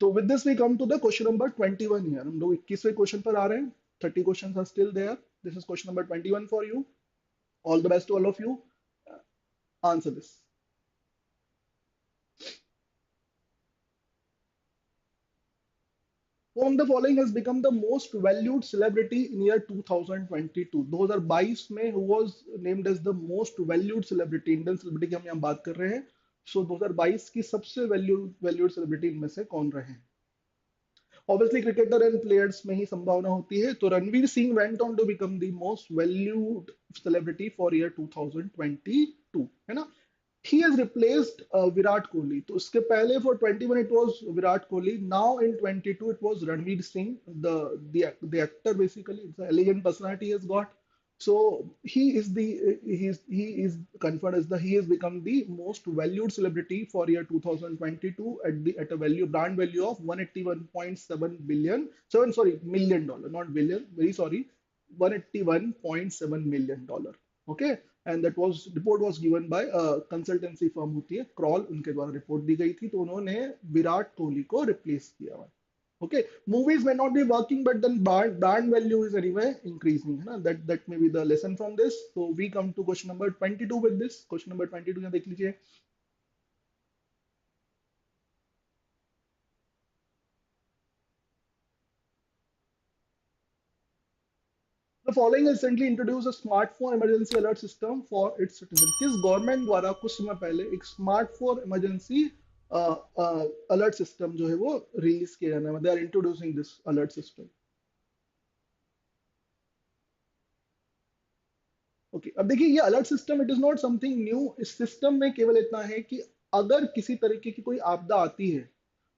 So with this we come to the question number 21 here. हम लोग 21वें question पर आ रहे हैं. 30 questions are still there. This is question number 21 for you. All the best to all of you. Answer this. Who among the following has become the most valued celebrity in year 2022? 2022 में who was named as the most valued celebrity? Indian celebrity की हम यहाँ बात कर रहे हैं. So 2022 की सबसे valued celebrity इनमें से कौन रहे हैं? ऑब्वियसली क्रिकेटर एंड प्लेयर्स में ही संभावना होती है. तो Ranveer Singh went on to become the most valued celebrity for year 2022, है ना. He has replaced Virat Kohli. तो उसके पहले for 21 it was Virat Kohli. Now in 22 it was Ranveer Singh, the actor basically. It's an elegant personality he has got. So he is confirmed as the he has become the most valued celebrity for year 2022 at a brand value of 181.7 billion, seven sorry million dollar, not billion, very sorry, 181.7 million dollar. Okay. And that was report was given by consultancy firm होती है crawl, उनके द्वारा report दी गई थी. तो उन्होंने विराट कोहली को replace किया हुआ. ओके, मूवीज में not be working but then brand value is anyway increasing, है ना. That may be the lesson from this. So we come to question number 22 with this. Question number 22 यहाँ देख लीजिए. The following has recently introduced a smartphone emergency alert system for its citizens. किस government द्वारा कुछ समय पहले एक smartphone emergency alert system जो है वो रिलीज किया जाना है. They are introducing this alert system. Okay, अब देखिए ये alert system it is not something new. इस सिस्टम में केवल इतना है कि अगर किसी तरीके की कोई आपदा आती है,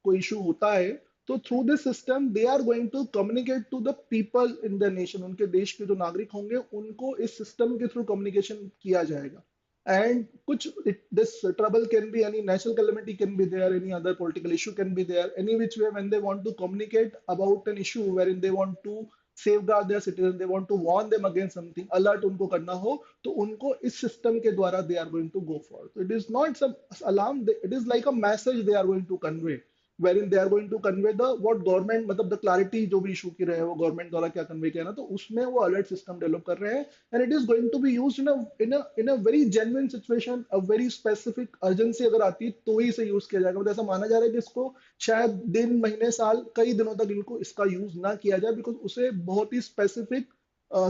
कोई इशू होता है, तो through this system they are going to communicate to the people in the nation. उनके देश के जो नागरिक होंगे उनको इस सिस्टम के थ्रू कम्युनिकेशन किया जाएगा. एंड कुछ this trouble can be any national calamity can be there, any other political issue can be there, any which way when they want to communicate about an issue wherein they want to safeguard their citizens, they want to warn them against something, alert उनको करना हो, तो उनको इस system के द्वारा they are going to go for. So it is not some alarm, it is like a message they are going to convey, wherein they are going to convey the what government, मतलब the clarity जो भी issue की रहे हैं वो government द्वारा क्या convey किया ना, तो उसमें वो अलर्ट सिस्टम डेवलप कर रहे हैं. And it is going to be used in a very genuine situation, a very specific urgency अगर आती है तो ही इसे यूज किया जाएगा. मतलब ऐसा माना जा रहा है कि इसको शायद दिन महीने साल कई दिनों तक इनको इसका यूज ना किया जाए, बिकॉज उसे बहुत ही स्पेसिफिक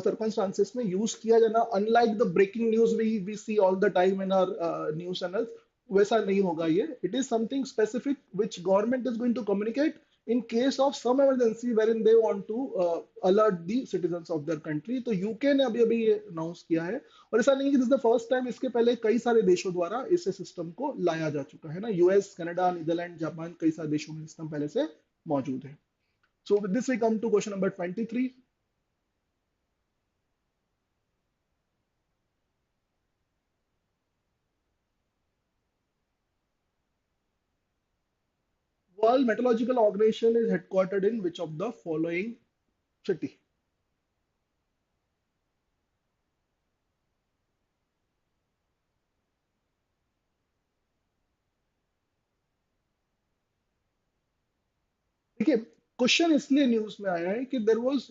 circumstances में यूज किया जाना, unlike the breaking news we see all the time in our news channels, वैसा नहीं होगा ये. It is something specific which government is going to communicate in case of some emergency wherein they want to alert the citizens of their country. तो UK ने अभी अभी ये announce किया है. और ऐसा नहीं कि दिस द फर्स्ट टाइम, इसके पहले कई सारे देशों द्वारा इस सिस्टम को लाया जा चुका है ना. यूएस, कनाडा, नीदरलैंड, जापान, कई सारे देशों में सिस्टम पहले से मौजूद है. So with this we come to question number 23. World Meteorological Organization is headquartered in which of the following city? देखिए, क्वेश्चन इसलिए न्यूज में आया है कि there was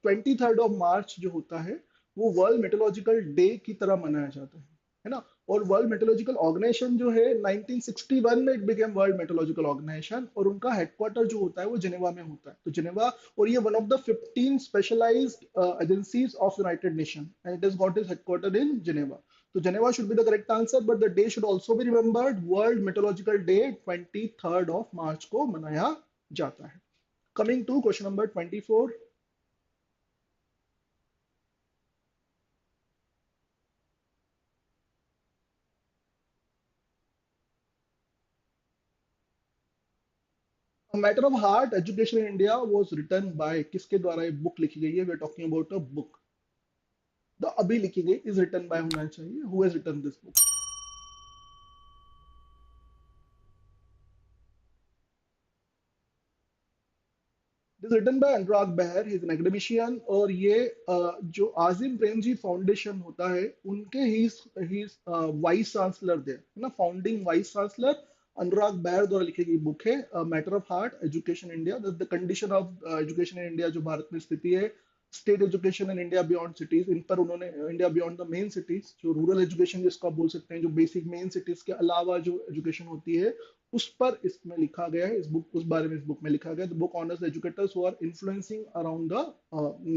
23rd of March जो होता है वो वर्ल्ड मेट्रोलॉजिकल डे की तरह मनाया जाता है ना. और वर्ल्ड मेट्रोलॉजिकल ऑर्गेनाइजेशन जो है 1961 में it became World Meteorological Organization, और उनका हेडक्वार्टर जो होता है वो जिनेवा में होता है. तो जिनेवा, और ये one of the 15 specialised agencies of United Nation, and it is got is headquarter in Geneva. तो Geneva should be the correct answer, but the day should also be remembered. World meteorological day 23rd of March को मनाया जाता है. Coming to question number 24. A Matter of Heart Education in India was written by, किसके द्वारा ये book लिखी गई है? We are talking about a book. The अभी लिखी गई is written by होना चाहिए. Who has written this book? It is written by Anurag Behr. He is an academician. और ये जो आजिम प्रेमजी फाउंडेशन होता है उनके ही वाइस चांसलर दे, है ना, फाउंडिंग वाइस चांसलर अनुराग बैर द्वारा लिखी गई बुक है matter of heart education India. The condition of education in India जो भारत में स्थिति है, state education in India beyond cities, इन पर उन्होंने India beyond the main cities, जो रूरल एजुकेशन जिसको आप बोल सकते हैं, जो बेसिक मेन सिटीज के अलावा जो एजुकेशन होती है, उस पर इसमें लिखा गया है, इस बुक उस बारे में इस बुक में लिखा गया है। The book honours educators who are influencing around the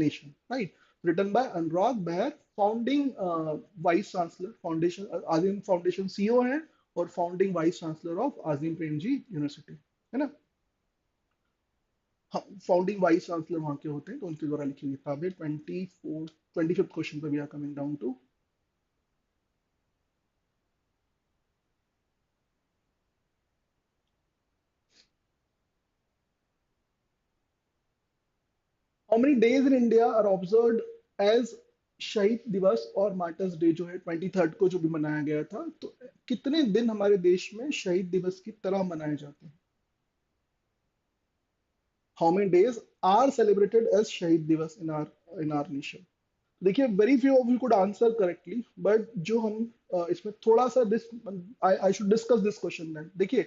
nation, right, written by Anurag Baer, founding vice chancellor foundation, Azim foundation CEO है, और founding vice chancellor of Azim Premji university, है ना। हाँ, फाउंडिंग वाइस चांसलर वहां के होते हैं, तो उनके द्वारा लिखी हुई किताबें। 25th क्वेश्चन पर we are coming down to. How many days in India are observed as Shaheed Diwas और मार्टर्स डे, जो है 23rd को जो भी मनाया गया था, तो कितने दिन हमारे देश में शहीद दिवस की तरह मनाए जाते हैं? How many days are celebrated as Shaheed Diwas in our nation? देखिए, very few of you could answer correctly, but जो हम इसमें थोड़ा सा this I should discuss this question then. देखिए,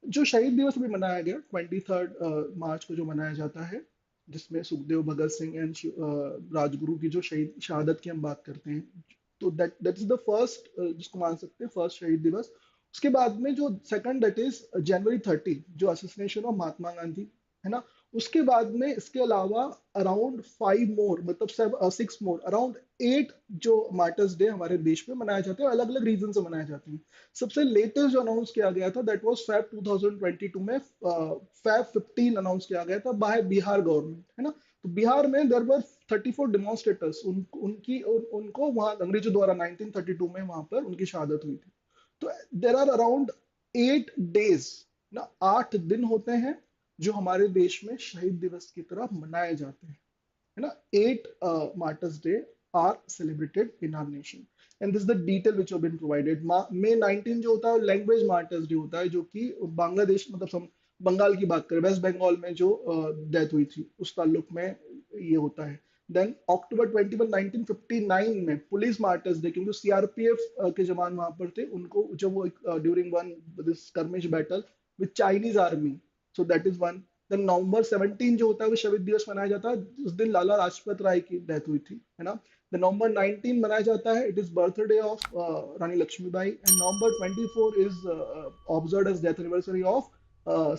जो शहीद दिवस भी मनाया गया 23rd मार्च को जो मनाया जाता है, जिसमें सुखदेव, भगत सिंह एंड राजगुरु की जो शहीद शहादत की हम बात करते हैं, तो दैट इज द फर्स्ट, जिसको मान सकते हैं फर्स्ट शहीद दिवस। उसके बाद में जो सेकंड, दैट इज January 30, जो असिसिनेशन ऑफ महात्मा गांधी, है ना। उसके बाद में इसके अलावा अराउंड 5 मोर, मतलब 6 मोर, अराउंड 8 जो मार्टर्स डे हमारे देश में मनाए जाते हैं, अलग अलग रीजन से मनाए जाते हैं। सबसे लेटेस्ट जो अनाउंस किया गया था, दैट वाज Feb 2022 में, Feb 15 अनाउंस किया गया था बाय बिहार गवर्नमेंट, है ना। तो बिहार में देयर वर 34 डेमोन्स्ट्रेटर्स, उनको वहां अंग्रेजों द्वारा 1932 में वहां पर उनकी शहादत हुई थी। तो देर आर अराउंड 8 डेज ना, 8 दिन होते हैं जो हमारे देश में शहीद दिवस की तरह मनाए जाते हैं, है ना। 8 martyrs day are celebrated in our nation, and this the detail which have been provided. May 19 जो होता है लैंग्वेज मार्टर्स डे होता है, जो कि बांग्लादेश, मतलब बंगाल की बात करें, वेस्ट बंगाल में जो डेथ हुई थी उस ताल्लुक में ये होता है। देन October 21 1959 में पुलिस मार्टर्स डे, क्योंकि सीआरपीएफ के जवान वहां पर थे, उनको जब वो during one this skirmish battle with Chinese army, so that is one. Then November 17 जो होता है वो शहीद दिवस मनाया जाता है, उस दिन लाला लाजपत राय की डेथ हुई थी, है ना। देन November 19 मनाया जाता है, it is birthday of Rani Lakshmibai, and November 24 is observe as death anniversary of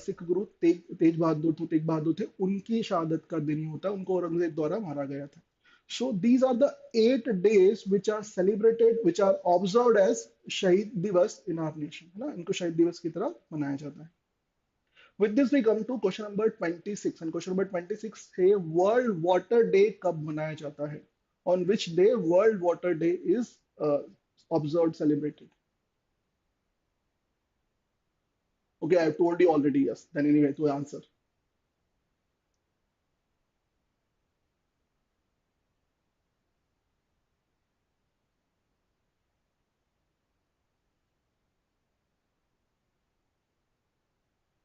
Sikh Guru Tegh बहादुर थे, उनकी शहादत का दिन ही होता है, उनको औरंगजेब द्वारा मारा गया था। So these are the 8 days which are celebrated, which are observe as Shaheed Diwas in our nation, है ना, इनको शहीद दिवस की तरह मनाया जाता है। With this we come to question number 26, and question number 26 है वर्ल्ड वाटर डे कब मनाया जाता है? On which day world water day is observed, celebrated? Okay, I have told you already, yes. Then anyway, to answer.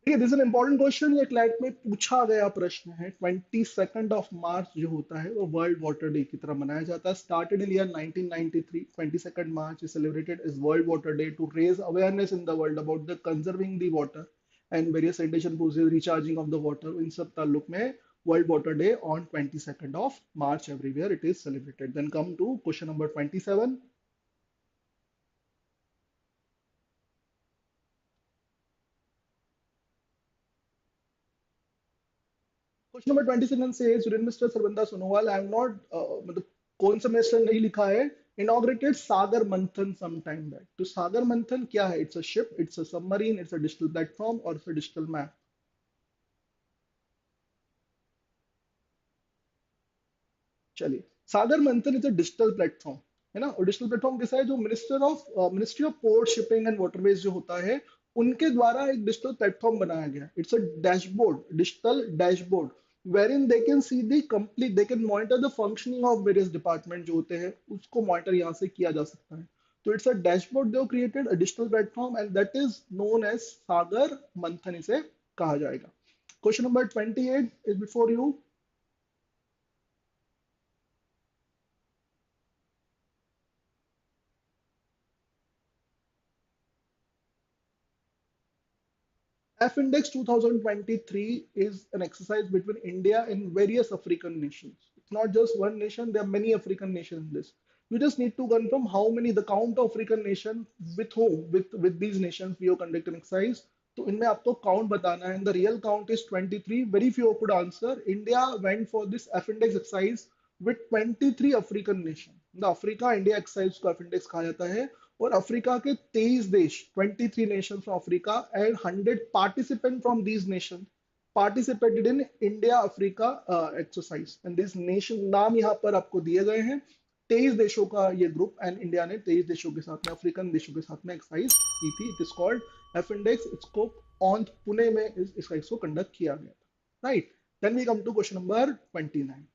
देखिए, this is an important question, ये CLAT में पूछा गया प्रश्न है। 22nd मार्च जो होता है वो वर्ल्ड वाटर डे की तरह मनाया जाता है। Started in year 1993, 22nd March is celebrated as World Water Day to raise awareness in the world about the conserving the water and various sanitation procedures, recharging of the water, इन सब ताल्लुक में world water day on 22nd March everywhere it is celebrated. Then come to question number 27. Question number 27 से mister Sarbananda Sonowal, I am not, मतलब कौन सा minister नहीं लिखा है, इनॉग्रेटेड सागर मंथन सम टाइम बैक। तो सागर मंथन क्या है? It's a ship, it's a submarine, it's a digital platform, और इट्स अ डिजिटल मैप? चलिए, सागर मंथन इज अ डिजिटल प्लेटफॉर्म, है ना। और डिजिटल प्लेटफॉर्म कैसा है? जो ministry of port, shipping and waterways जो होता है, उनके द्वारा एक डिजिटल प्लेटफॉर्म बनाया गया। It's a dashboard, digital dashboard, wherein they can see the complete, they can monitor the functioning of various department जो होते हैं, उसको मॉनिटर यहाँ से किया जा सकता है। तो it's a dashboard they created, a digital platform, and that is known as Sagar Manthan, इसे कहा जाएगा। Question number 28 is before you. F Index 2023 is an exercise between India and various African nations. not just one nation, there are many African nations in this. You just need to confirm how many, the count of African nation, with whom, with these nations we have conducted exercise. तो इनमें आपको count बताना है, and the real count is 23. Very few could answer. India went for this F-index exercise with 23 African nation. The Africa India exercise को F-index कहा जाता है, और अफ्रीका के 23 देश, 23 nations from Africa, and 100 participants from these nations participated in India Africa exercise. And this nation नाम यहाँ पर आपको दिए गए हैं, 23 देशों का ये ग्रुप, एंड इंडिया ने 23 देशों के साथ में, अफ्रीकन देशों के साथ में एक्सरसाइज की थी. It is called F index. इसको ऑन पुणे में इस एक्सरसाइज को कंडक्ट किया गया था. Right. Then we come to question number 29.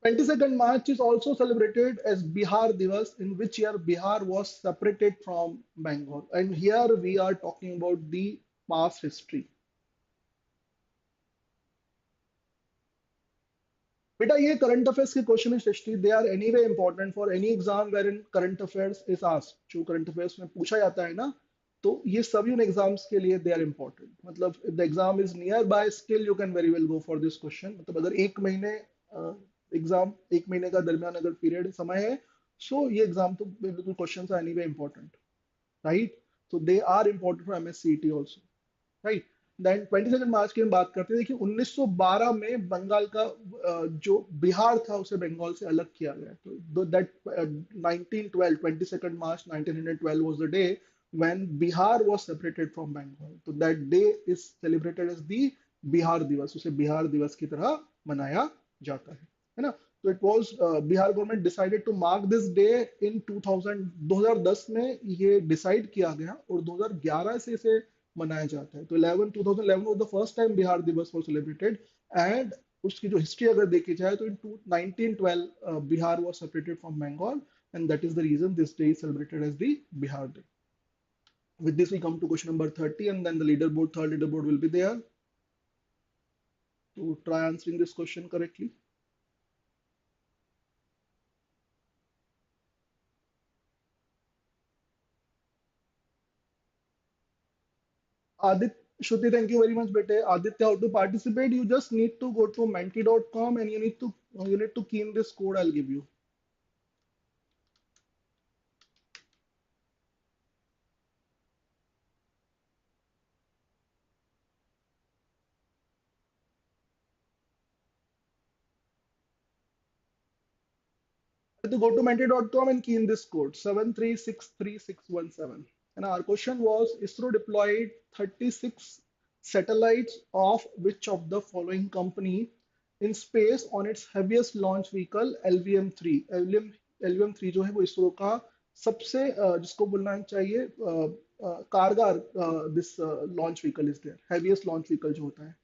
22nd March is also celebrated as Bihar Divas, in which year Bihar was separated from Bengal. And here we are talking about the past history. बेटा ये current affairs के question है Srishti. They are anyway important for any exam where in current affairs is asked. जो current affairs में पूछा जाता है ना, तो ये सभी उन एग्जाम्स के लिए दे आर इंपॉर्टेंट. मतलब the exam is near by, still you can very well go for this question. मतलब अगर एक महीने एग्जाम, एक महीने का दरमियान अगर पीरियड समय है, सो ये एग्जाम तो बिल्कुल question are anyway important. Right. So they are important for MSCET also. Right. Then 22 March की हम बात करते हैं. देखिए 1912 में बंगाल का जो बिहार था उसे बंगाल से अलग किया गया. तो that 1912, 22 March 1912 was the day when Bihar was separated from Bengal. So that day is celebrated as the Bihar दिवस. उसे बिहार दिवस की तरह मनाया जाता है ना. तो it was, Bihar government decided to mark this day in 2010 में ये डिसाइड किया गया, और 2011 से इसे मनाया जाता है. तो 2011 was the first time Bihar दिवस was celebrated. एंड उसकी जो हिस्ट्री अगर देखी जाए तो इन 1912 Bihar was separated from Bengal, and that is the reason this day is celebrated as the Bihar Day. With this we come to question number 30, and then the leaderboard, third leaderboard will be there. To try answering this question correctly. Adit, Shruti, thank you very much, bete. Aditya, how to participate? You just need to go to menti.com, and you need to key in this code I'll give you. To go to menti.com and key in this code 7363617. And our question was, ISRO deployed 36 satellites of which of the following company in space on its heaviest launch vehicle LVM-3. LVM-3 जो है वो इसरो का सबसे जिसको बोलना चाहिए कारगर, this launch vehicle is there, heaviest launch vehicle जो होता है.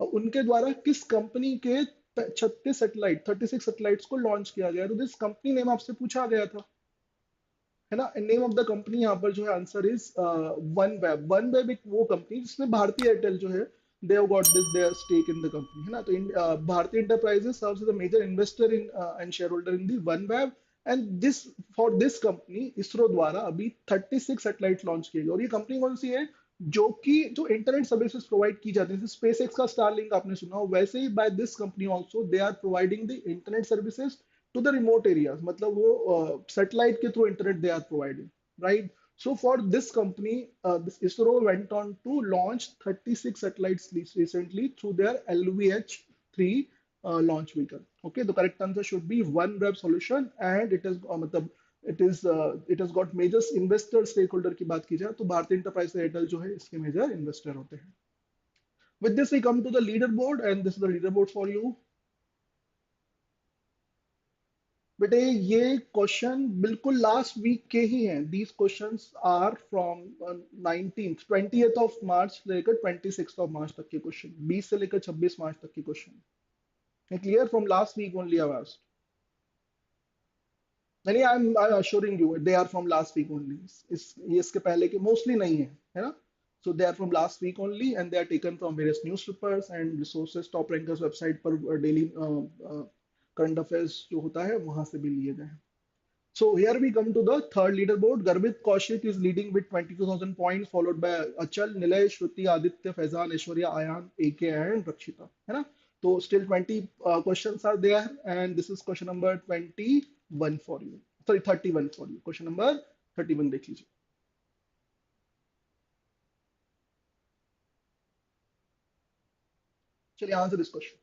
और उनके द्वारा किस कंपनी के 36 सैटेलाइट्स को लॉन्च किया गया. तो दिस कंपनी नेम आपसे पूछा गया था, है ना. नेम ऑफ द कंपनी यहाँ पर जो है answer is one web. One web एक वो कंपनी जिसमें भारतीय एयरटेल जो है, they have got this their stake in the company, है ना. तो Bharti enterprises serves as the major investor in and share holder in the one web. And this, for this company ISRO द्वारा अभी 36 सैटेलाइट लॉन्च किए गए. और ये कंपनी कौन सी है? जो कि जो इंटरनेट सर्विसेज प्रोवाइड की जाती है, स्पेस एक्स का स्टारलिंक आपने सुना हो, वैसे ही by this company also they are providing the internet services to the remote areas. मतलब वो सैटेलाइट के through internet they are providing, right. So for this company, this ISRO went on to launch 36 satellites recently through their LVH-3 launch vehicle. Okay, the correct answer should be one web solution, and it is it has got major investor stakeholder की बात की जाए तो भारतीय enterprise Airtel जो है इसके major investor होते हैं. With this we come to the leaderboard, and this is the leaderboard for you. बेटे ये क्वेश्चन बिल्कुल लास्ट वीक के ही हैं. These questions are from 19th 20th of March से लेकर 26th ऑफ मार्च तक के क्वेश्चन, 20 से लेकर 26 मार्च तक के question. Clear? From last week only I asked. नहीं, I am assuring you they are from last week only. ये इसके पहले के मोस्टली नहीं है ना. So they are from last week only, and they are taken from various newspapers and resources. Top rankers website पर daily current affairs जो होता है वहां से भी लिए गए हैं. So here we come to the third leaderboard. Garvit Kaushik is leading with 22,000 points, followed by Achal, Nilay, Shruti, Aditya, Faizan, Aishwarya, Ayan, AK, and Rakshita. है ना? So still 20 questions are there, and this is question number 21 for you. Sorry, 31 for you. Question number 31 देख लीजिए. चलिए answer this question.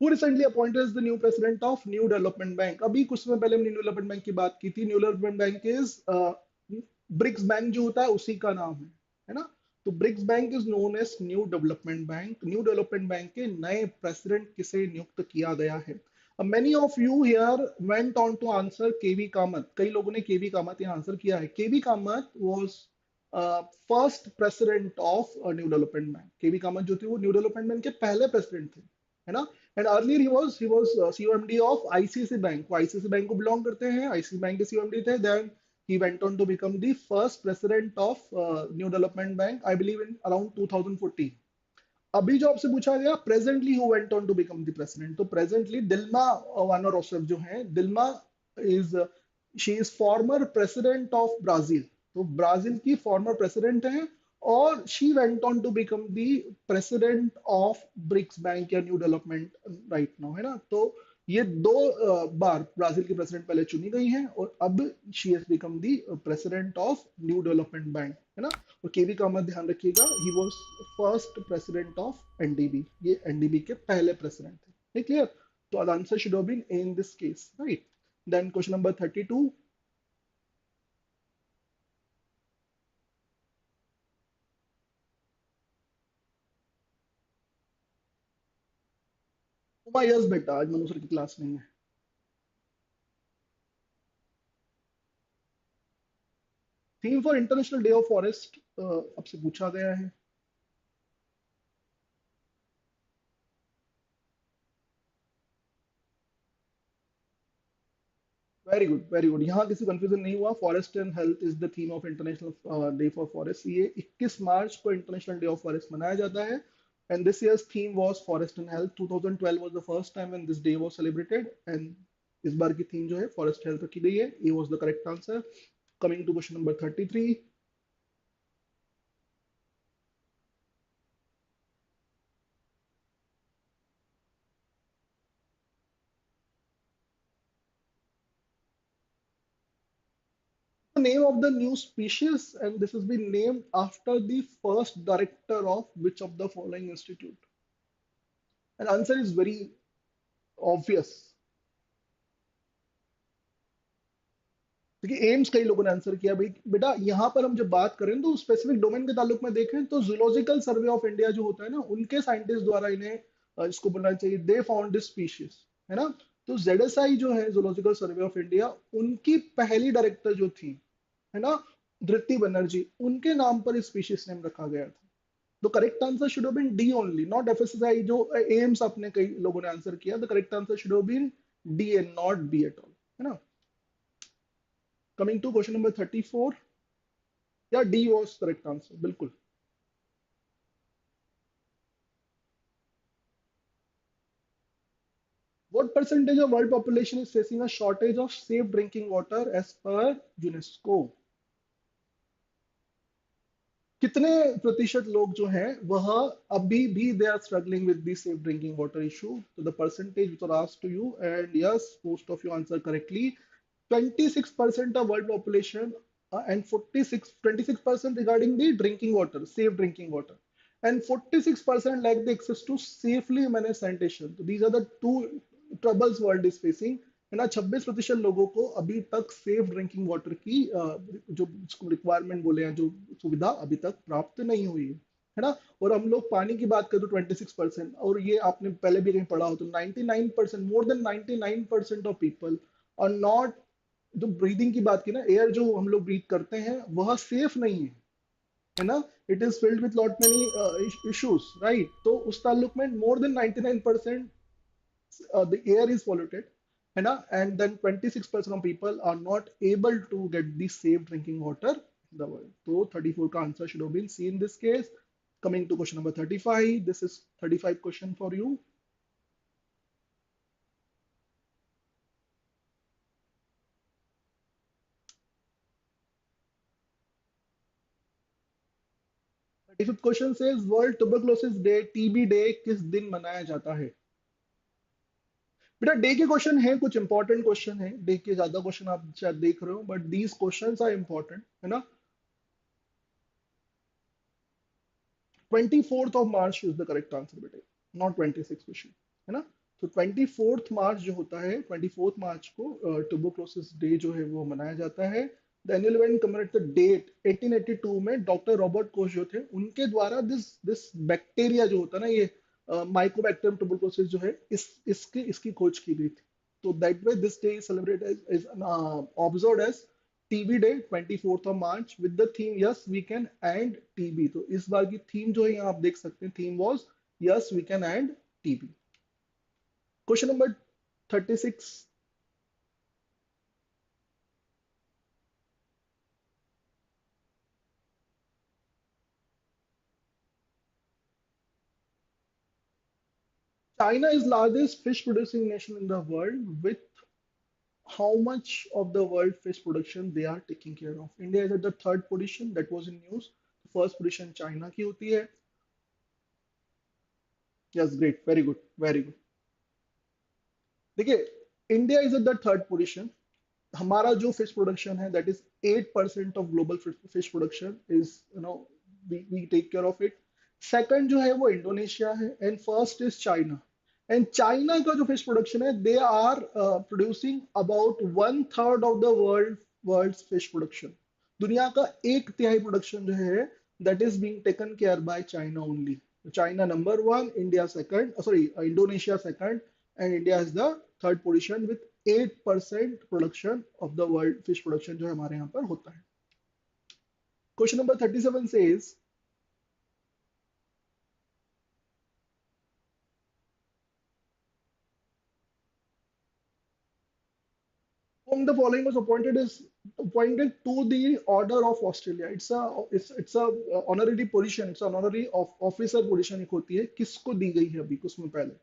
Who recently appointed as the new president of New Development Bank? अभी कुछ समय पहले हमने new development bank की बात की थी. New development bank is BRICS bank जो होता है उसी का नाम है ना? तो BRICS bank is known as new development bank. New development bank के नए प्रेसिडेंट किसे नियुक्त किया गया है? Many of you here went on to answer केवी कामत. कई लोगों ने केवी कामत यहाँ आंसर किया है. KV Kamath was first president of new development Bank. KV Kamath जो थे वो न्यू डेवलपमेंट बैंक के पहले प्रेसिडेंट थे, है ना? एंड अर्लियर ही was CMD of ICICI bank. वो आईसीआईसी बैंक को बिलोंग करते हैं. आईसीआईसी बैंक के सीओएमडी थे. Then he went on to become the first president of New Development Bank, I believe in around 2014. अभी जो आपसे पूछा गया presently who went on to become the president, तो प्रेजेंटली दिल्मा वाना रोसेफ जो है, Dilma is she is former president of Brazil. तो Brazil की फॉर्मर प्रेसिडेंट है और she went on to become the president of BRICS bank या new development right now, है ना? तो ये दो बार ब्राजील की प्रेसिडेंट पहले चुनी गई हैं और अब she has become the president of new development bank, है ना? और केवी का मत ध्यान रखिएगा, he was first president of NDB. ये एनडीबी के पहले प्रेसिडेंट थे. ठीक, क्लियर? तो the answer should have been in this case, right? Then question number 32. Uma yes बेटा, आज मनु सर की क्लास नहीं है. Theme for international day of forest आपसे पूछा गया है. Very good, very good. यहाँ किसी कंफ्यूजन नहीं हुआ. Forest and health is the theme of international day for forest. ये 21 मार्च को इंटरनेशनल डे ऑफ फॉरेस्ट मनाया जाता है. And this years theme was forest and health. 2012 was the first time when this day was celebrated and इस बार की theme जो है forest health रखी गई है. ये was the correct answer. Coming to question number 33. The name of the new species, and this has been named after the first director of which of the following institute? And answer is very obvious. देखिए AIIMS कई लोगों ने answer किया. भाई बेटा यहाँ पर हम जब बात करें तो स्पेसिफिक डोमेन के ताल्लुक में देखें तो जूलॉजिकल सर्वे ऑफ इंडिया जो होता है ना, उनके साइंटिस्ट द्वारा इन्हें इसको बोलना चाहिए दे फाउंड दिस स्पीशीज, है ना? तो जेडएसआई जो है जूलॉजिकल सर्वे ऑफ इंडिया, उनकी पहली डायरेक्टर जो थी, है ना, धृति बनर्जी, उनके नाम पर इस स्पीशीज नेम रखा गया था. तो correct answer should have been D only, not FSSAI जो एम्स अपने कई लोगों ने आंसर किया. The correct answer should have been D and not B at all, है ना? Coming to question number 34. या डी वाज करेक्ट आंसर, बिल्कुल. What percentage of world population is facing a shortage of safe drinking water as per UNESCO? कितने प्रतिशत लोग जो हैं वह अभी भी they are struggling with the safe drinking water issue? तो the percentage which are asked to you, and yes, most of you answer correctly. 26% of world population and 26% regarding the drinking water, safe drinking water, and 46% lack the access to safely managed sanitation. So these are the two troubles world is facing. है ना? 26% लोगों को अभी तक safe drinking water की जो requirement बोले हैं, जो सुविधा अभी तक प्राप्त नहीं हुई है ना? और हम लोग पानी की बात करें तो 26%, और ये आपने पहले भी कहीं पढ़ा हो तो 99%, more than 99% of people are not. जो ब्रीदिंग की बात की ना, एयर जो हम लोग ब्रीथ करते हैं वह सेफ नहीं है ना? It is filled with lot many issues, right? तो उस ताल्लुक में मोर than 99% the air is polluted, है ना? And then 26% of people are not able to get the safe drinking water in the world. So 34 का answer should have been C in this case. Coming to question number 35. This is 35 question for you. 25th question says world tuberculosis day, TB day किस दिन मनाया जाता है? बेटा day के question है, कुछ इंपॉर्टेंट क्वेश्चन है, डे के ज्यादा क्वेश्चन आप शायद देख रहे हो, but these questions are important, है ना? 24th of March is the correct answer बेटे, नॉट 26 क्वेश्चन, है ना? तो 24th March जो होता है, 24th March को ट्यूबरकुलोसिस डे जो है वो मनाया जाता है। The annual event commemorate the date 1882 में डॉक्टर रॉबर्ट कोच जो थे उनके द्वारा दिस दिस बैक्टीरिया जो होता है ना, ये माइकोबैक्टीरियम ट्यूबरकुलोसिस जो है, इसकी खोज की गई थी। तो that way this day celebrated is observed as TB day 24th of March with the theme yes we can end TB. तो इस बार की थीम जो है यहाँ आप देख सकते हैं, theme was yes we can end TB. Question number 36। China is largest fish producing nation in the world with how much of the world fish production they are taking care of? India is at the third position, that was in news. First position China की होती है। Yes, great, very good, very good। देखिए, India is at the third position. हमारा जो fish production है that is 8% of global fish production is, we take care of it. Second जो है वो इंडोनेशिया है, and first is China. And China का जो फिश प्रोडक्शन है, they are producing about 1/3 of the world fish production. दुनिया का एक तिहाई प्रोडक्शन जो है that is being taken care by China only. China number one, India second, sorry Indonesia second, and India is the third position with 8% production of the world fish production जो है हमारे यहाँ पर होता है। Question number 37 says whom the following was appointed to the order of Australia। it's a honorary position, it's an honorary of officer position एक होती है, किसको दी गई है अभी कुछ में पहले?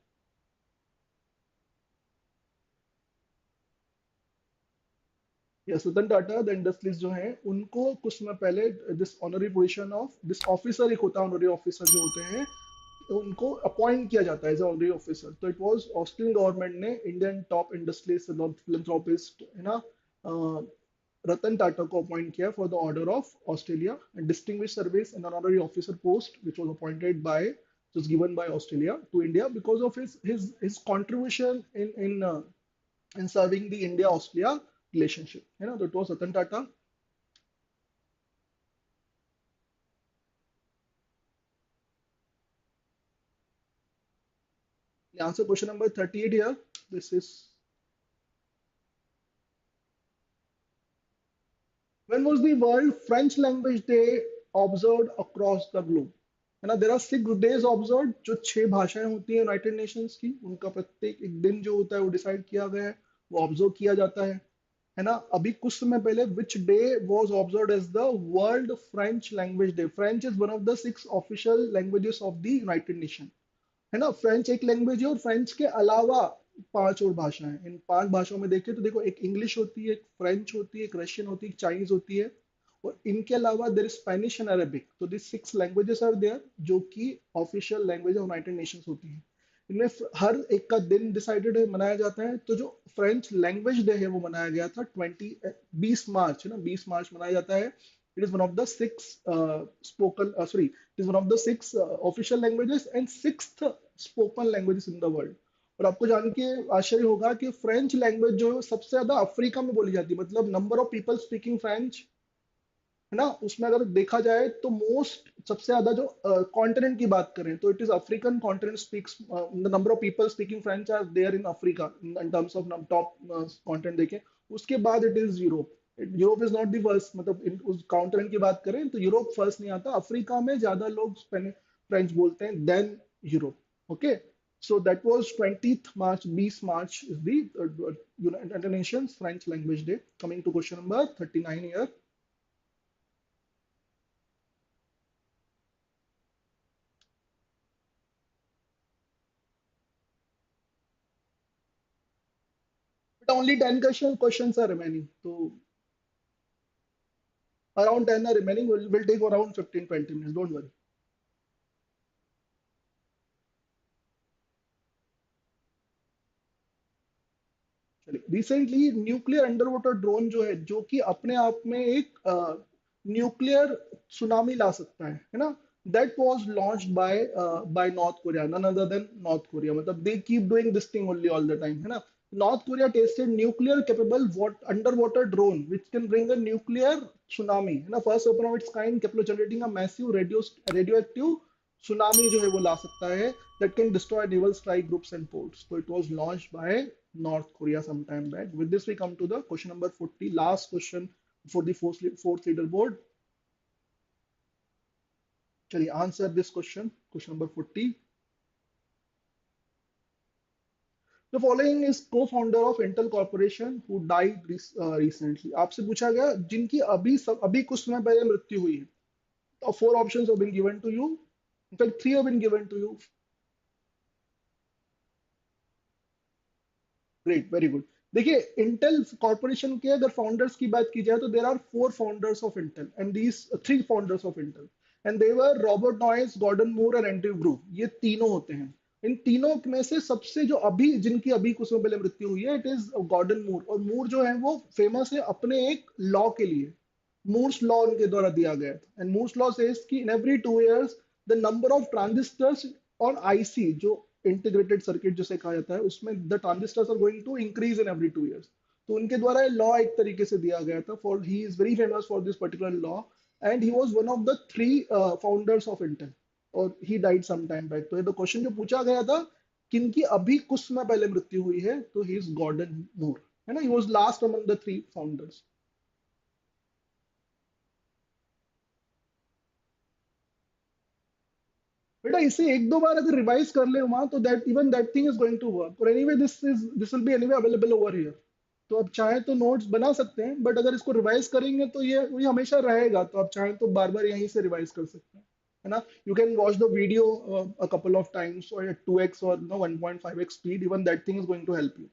या रतन टाटा द इंडस्ट्रीज जो है उनको कुछ समय पहले this honorary position of this officer एक होता है, ऑनरी ऑफिसर जो होते हैं उनको अपॉइंट किया जाता है एज ऑनरी ऑफिसर। तो इट वाज ऑस्ट्रेलियन गवर्नमेंट ने इंडियन टॉप इंडस्ट्रीज फिलंथ्रोपिस्ट है ना, रतन टाटा को अपॉइंट किया for the order of Australia and distinguish service and honorary officer post which was appointed by, was given by Australia to India because of his contribution in serving the India Australia relationship, है ना? तो it was Ratan Tata। Answer question number 38 here। This is when was the World French Language Day observed across the globe? है ना, there are 6 days observe, जो 6 भाषाएं होती हैं United Nations की, उनका प्रत्येक एक दिन जो होता है वो डिसाइड किया गया है, वो ऑब्जर्व किया जाता है ना? अभी कुछ समय पहले which day was observed as the world French language day? French is one of the 6 official languages of the united nation, है ना? फ्रेंच एक लैंग्वेज है, और फ्रेंच के अलावा 5 और भाषाएं हैं। इन 5 भाषाओं में देखें तो देखो, एक इंग्लिश होती है, एक फ्रेंच होती है, एक रशियन होती है, एक चाइनीज होती है, और इनके अलावा there is Spanish and Arabic. तो दिस 6 लैंग्वेजेस आर देयर जो कि official language of United Nations होती है। इनमें हर एक का दिन डिसाइडेड है, मनाया जाता है। तो जो फ्रेंच लैंग्वेज डे है वो मनाया गया था 20 मार्च, है ना, 20 मार्च मनाया जाता है। It is one of the 6 official languages and 6th spoken languages in the world. और आपको जान के आश्चर्य होगा कि फ्रेंच लैंग्वेज जो है सबसे ज्यादा अफ्रीका में बोली जाती है, मतलब number of people speaking French, है ना, उसमें अगर देखा जाए तो मोस्ट सबसे ज्यादा जो कॉन्टिनेंट की बात करें तो it is African continent speaks, the number of people speaking French are there in Africa in terms of top continent देखें। उसके बाद it is Europe. Europe is not the first, मतलब उस कॉन्टिनेंट की बात करें तो यूरोप फर्स्ट नहीं आता, अफ्रीका में ज्यादा लोग फ्रेंच बोलते हैं then Europe. Okay, so that was 20th March, 20 March is the United Nations French Language Day। Coming to question number 39 here। But only 10 questions are remaining. So around 10 are remaining. We'll take around 15-20 minutes. Don't worry. चलिए, recently nuclear under water drone जो है, जो कि अपने आप में एक nuclear tsunami ला सकता है ना, that was launched by North Korea, none other than North Korea. मतलब they keep doing this thing only all the time, है ना। North Korea tested nuclear capable under water drone which can bring a nuclear tsunami, है ना, first weapon of its kind, capable generating a massive radio tsunami जो है वो ला सकता है, that can destroy naval strike groups and ports. So it was launched by North Korea some time back. With this, we come to the question number 40, last question for the fourth leaderboard. Chaliye, answer this question, question number 40. The following is co-founder of Intel Corporation who died recently. आपसे पूछा गया जिनकी अभी कुछ समय पहले मृत्यु हुई है। Four options have been given to you. In fact, three have been given to you. Great, very good. देखिए, इंटेल कॉर्पोरेशन के अगर फाउंडर्स की बात की जाए तो there are four founders of Intel and these three founders of Intel, and they were Robert Noyce, Gordon Moore और Andrew groove. ये तीनों होते हैं। इन तीनों में से सबसे जो अभी जिनकी अभी कुछ समय पहले मृत्यु हुई है, इट इज गॉर्डन मूर। और मूर जो है वो फेमस है अपने एक लॉ के लिए। मूर्स लॉ उनके द्वारा दिया गया था, एंड मूर्स लॉ सेज कि in every 2 years the number of transistors और आईसी, जो इंटीग्रेटेड सर्किट जिसे कहा जाता है, उसमें the transistors are going to increase in every 2 years। तो उनके द्वारा लॉ एक तरीके से दिया गया था, for he is very famous for this particular law, and he was one of the three founders of Intel, और he died some time back. तो ये तो क्वेश्चन जो पूछा गया था किनकी अभी कुछ समय पहले मृत्यु हुई है, तो ही इज गॉर्डन मूर, है ना, he was last among the three founders. बेटा इसे एक दो बार अगर रिवाइज कर ले वहां, तो that even that thing is going to work, और anyway this will be anyway available over here. तो आप चाहे तो नोट्स बना सकते हैं, बट अगर इसको रिवाइज करेंगे तो ये हमेशा रहेगा। तो आप चाहे तो बार बार यहीं से रिवाइज कर सकते हैं, है ना। You can watch the video a couple of times और 2x और 1.5x speed, even that thing is going to help you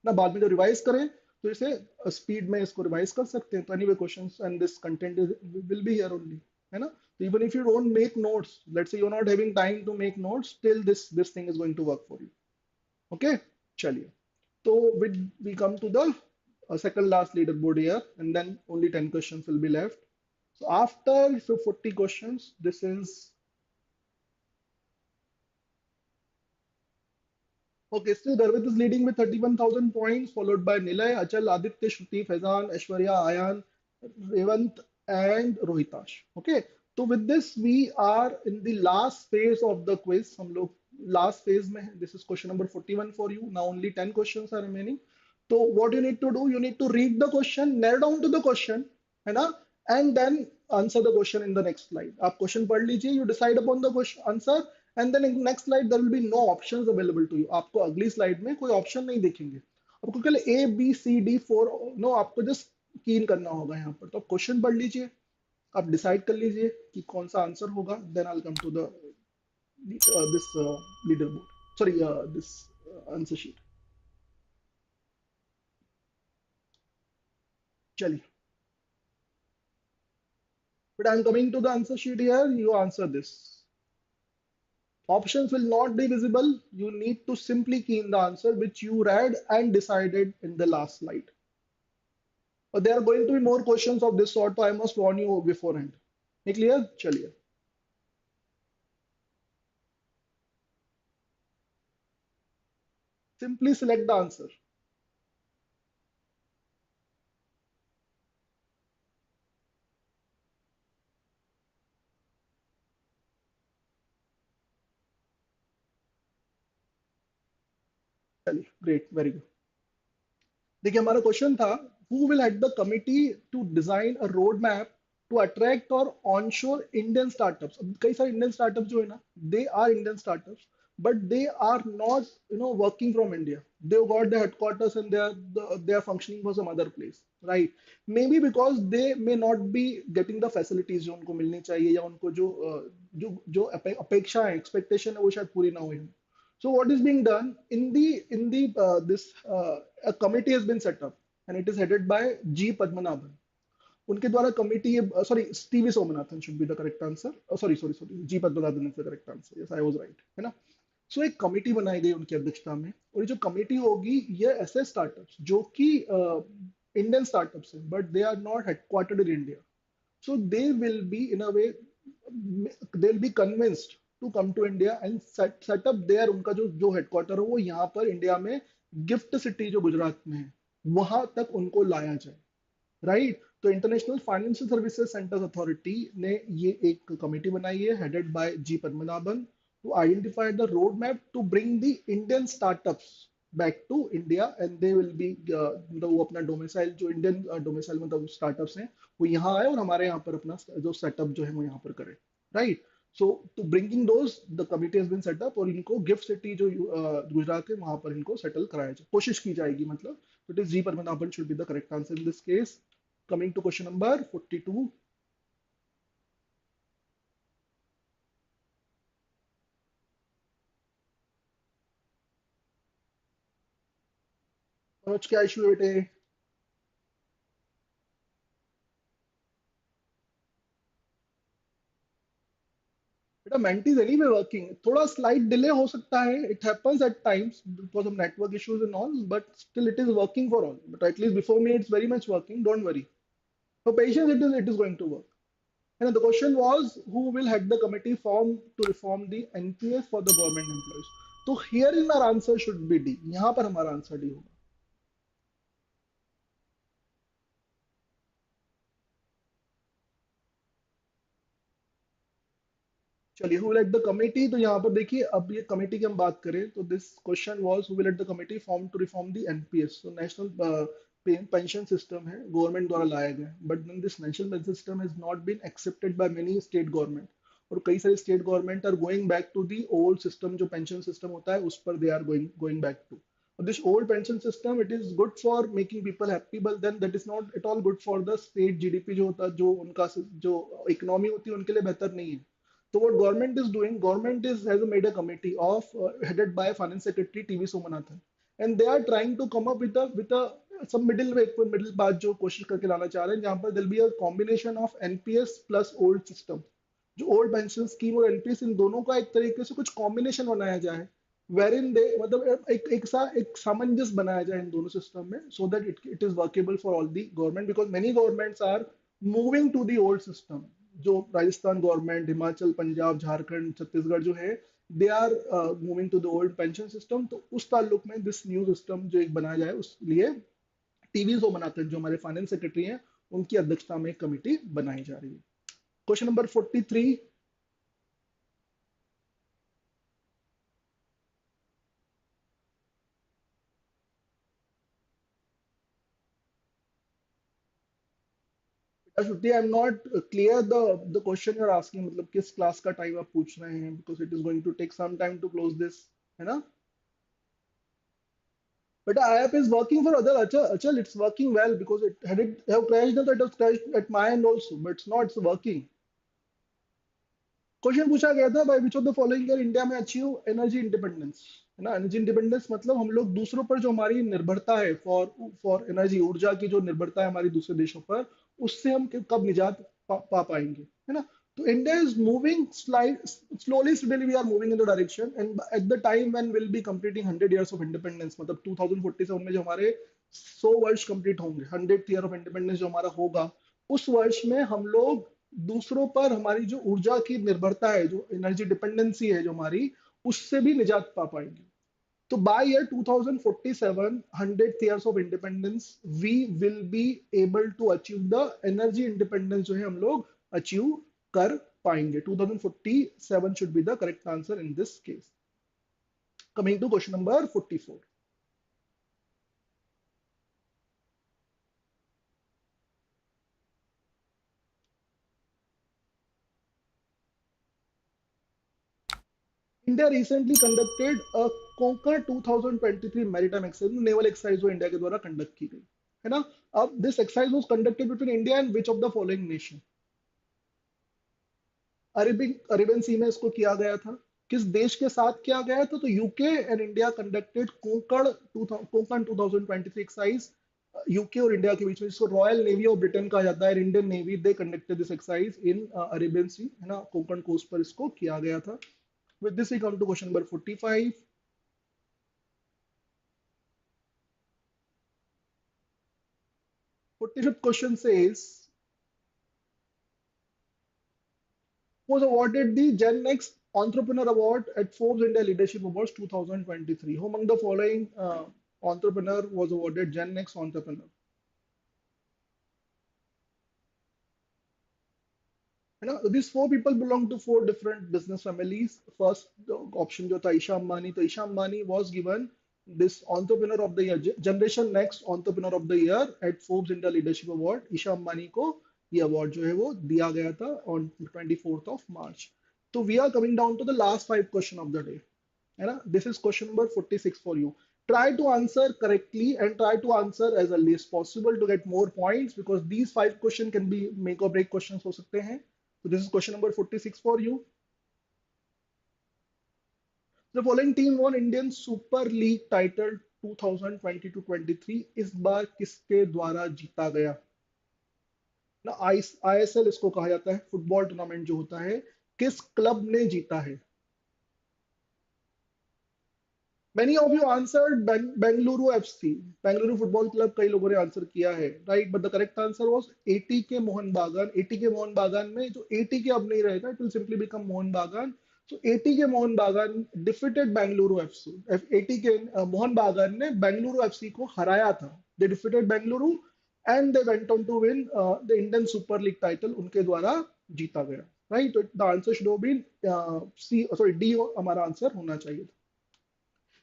ना। बाद में जो रिवाइज करें तो इसे स्पीड में इसको रिवाइज कर सकते हैं। तो anyway questions and this content will be here only, है ना। So even if you don't make notes, let's say you're not having time to make notes, still this thing is going to work for you. Okay, chaliye. So we come to the second last leaderboard here, and then only 10 questions will be left. So after 40 questions, this is okay. Still Garvit is leading with 31,000 points, followed by Nilay, Achal, Aditya, Shruti, Faizan, Aishwarya, Ayan, Revant, and Rohitash. Okay. So with this, we are in the last phase of the quiz. हम लोग last phase में हैं. This is question number 41 for you. Now only 10 questions are remaining. So what you need to do, you need to read the question, narrow down to the question, है ना, and then answer the question in the next slide. आप question पढ़ लीजिए, you decide upon the question answer, and then in next slide there will be no options available to you. आपको अगली slide में कोई option नहीं दिखेंगे। आपको केवल A B C D 4, no, आपको just कीन करना होगा यहाँ पर। तो आप क्वेश्चन पढ़ लीजिए, आप डिसाइड कर लीजिए कि कौन सा आंसर होगा, then I come to the this leader board, sorry this answer sheet. चलिए, but I'm coming to the answer sheet here. You answer this. Options will not be visible. You need to simply key in the answer which you read and decided in the last slide. But there are going to be more questions of this sort, so I must warn you beforehand. ये clear? चलिए, simply select the answer. चलिए, great, very good. देखिए, हमारा question था, who will head the committee to design a road map to attract और onshore Indian startups. अब कई सारे इंडियन स्टार्टअप्स जो है ना, they are Indian startups, but they are not working from India. They got the headquarters and they are functioning for some other place, right? Maybe because they may not be getting the facilities जो उनको मिलनी चाहिए, या उनको जो अपेक्षा है, expectation है, वो शायद पूरी ना हुई हो। So what is being done in the this a committee has been set up, and it is headed by G Padmanabhan. उनके द्वारा committee, sorry, TV Somanathan should be the correct answer. Oh, sorry, G Padmanabhan is the correct answer. Yes, I was right, है ना। सो एक committee बनाई गई उनकी अध्यक्षता में, और ये जो कमेटी होगी ये ऐसे स्टार्टअप्स जो कि इंडियन स्टार्टअप्स हैं but they are not headquartered in India, so they will be in a way, they'll be convinced to come to India and set up there, उनका जो हेडक्वार्टर है वो यहाँ पर इंडिया में गिफ्ट सिटी जो गुजरात में है वहां तक उनको लाया जाए, राइट। तो international financial services centres authority ने ये एक कमेटी बनाई है headed by G Padmanabhan to identify the road map to bring the Indian startups back to India, and they will be, मतलब वो अपना डोमिसाइल जो इंडियन डोमिसाइल मतलब स्टार्टअप्स हैं वो यहाँ आए और हमारे यहाँ पर अपना जो सेटअप जो है वो यहाँ पर करे, right. So to bringing those the committee has been set up, और इनको गिफ्ट सिटी जो गुजरात है वहां पर इनको सेटल कराया जाए, कोशिश की जाएगी, मतलब it is G Padmanabhan should be the correct answer in this case. Coming to question number 42, Manoj क्या इशू है बेटे? बेटा मेंटीज एनीवे वर्किंग, थोड़ा स्लाइट डिले हो सकता है, it happens at times because of network issues and all, but still it is working for all, but at least before me it's very much working, don't worry, for patience it is going to work. And the question was who will head the committee formed to reform the NPS for the government employees, तो here in our answer should be D, यहाँ पर हमारा answer D होगा। चलिए who led the committee, तो यहाँ पर देखिए अब ये कमेटी की हम बात करें तो this question was who led the committee form to reform the NPS, तो नेशनल पेंशन सिस्टम है गवर्नमेंट द्वारा लाया गया, but then this national pension system has not been accepted by many state government, और कई सारे state government are going back to the old system, जो pension system होता है उस पर they are going going back to this old pension system. It is good for making people happy, but then that is not at all good for the state GDP, जो होता है जो उनका जो इकोनॉमी होती है उनके लिए बेहतर नहीं है। So what government is doing? Government is has made a committee of headed by Finance Secretary TV Somanathan, and they are trying to come up with a some middle way, middle path जो कोशिश करके लाना चाह रहे हैं, जहाँ पर there'll be a combination of NPS plus old system, जो ओल्ड पेंशन स्कीम और एनपीएस इन दोनों का एक तरीके से कुछ कॉम्बिनेशन बनाया जाए, वेर इन दे मतलब एक सामंजस्य बनाया जाए इन दोनों सिस्टम में, so that it is workable for all the government, because many governments are moving to the old system, जो राजस्थान गवर्नमेंट, हिमाचल, पंजाब, झारखंड, छत्तीसगढ़ जो है they are moving to the old pension system, तो उस ताल्लुक में दिस न्यू सिस्टम जो एक बनाया जाए उस लिए टीवी शो बनाते हैं जो हमारे फाइनेंस सेक्रेटरी हैं उनकी अध्यक्षता में एक कमेटी बनाई जा रही है। Question number 43, Shruti I am not clear the question you are asking, मतलब किस क्लास का टाइम आप पूछ रहे हैं, because it is going to take some time to close this, है ना? But the app is working for other Achal, it's working well because it had it have crashed, it has crashed at my end also, but it's not, it's working. Question पूछा गया था bye which of the following year India में achieve energy independence, है ना? Energy independence मतलब हम लोग दूसरों पर जो हमारी निर्भरता है फॉर फॉर एनर्जी, ऊर्जा की जो निर्भरता है हमारी दूसरे देशों पर, उससे हम कब निजात पा पाएंगे, है ना? तो India is moving slide slowly steadily, we are moving in the direction, and at the time when will be completing 100 years of independence, मतलब 2047 में जो हमारे 100 वर्ष कंप्लीट होंगे, 100th ईयर ऑफ इंडिपेंडेंस जो हमारा होगा, उस वर्ष में हम लोग दूसरों पर हमारी जो ऊर्जा की निर्भरता है, जो एनर्जी डिपेंडेंसी है जो हमारी, उससे भी निजात पा पाएंगे। तो by year 2047, 100th years of independence, we will be able to achieve the energy independence जो है हम लोग अचीव कर पाएंगे। 2047 should be the correct answer in this case. Coming to question number 44, India recently conducted a Konkan 2023 maritime exercise, naval exercise जो India के द्वारा conduct की गई, है ना? अब this exercise was conducted between India and which of the following nation? Arabian सी में इसको किया गया था, किस देश के साथ किया गया था? तो UK and India conducted Konkan 2023 exercise, UK और इंडिया के बीच में, जिसको रॉयल नेवी ऑफ ब्रिटेन कहा जाता है, Indian navy, they conducted this exercise in Arabian sea, है ना? कोंकण कोस्ट पर इसको किया गया था। With this, we come to question number 45. 45th question says, was awarded the Gen Next Entrepreneur Award at Forbes India Leadership Awards 2023. Who among the following entrepreneur was awarded Gen Next Entrepreneur? है ना, these four people belong to four different business families. First option जो था ईशा अंबानी, तो Isha Ambani was given this entrepreneur of the year, generation next entrepreneur of the year at Forbes India Leadership Award. Isha Ambani को ये award जो है वो दिया गया था on 24th of March. तो we are coming down to the last five question of the day. है ना, this is question number 46 for you. Try to answer correctly and try to answer as early as possible to get more points, because these five questions can be make or break questions हो सकते हैं. So this is question number 46 for you. The following team won Indian Super League title 2022-23. इस बार किसके द्वारा जीता गया? ना ISL इसको कहा जाता है, फुटबॉल टूर्नामेंट जो होता है, किस क्लब ने जीता है? Many of you answered Bengaluru FC, Bengaluru Football Club. कई लोगों ने आंसर किया है, right, but the correct answer was ATK Mohan बागान. ATK मोहन बागान में जो ATK अब नहीं रहेगा, it will simply become Mohan Bagan. So ATK Mohan Bagan defeated Bengaluru FC. ATK Mohan Bagan ने बेंगलुरु FC को हराया था. They defeated Bengaluru and they went on to win the Indian super league title. उनके द्वारा जीता गया, right. The answer should have been C, sorry D हमारा आंसर होना चाहिए.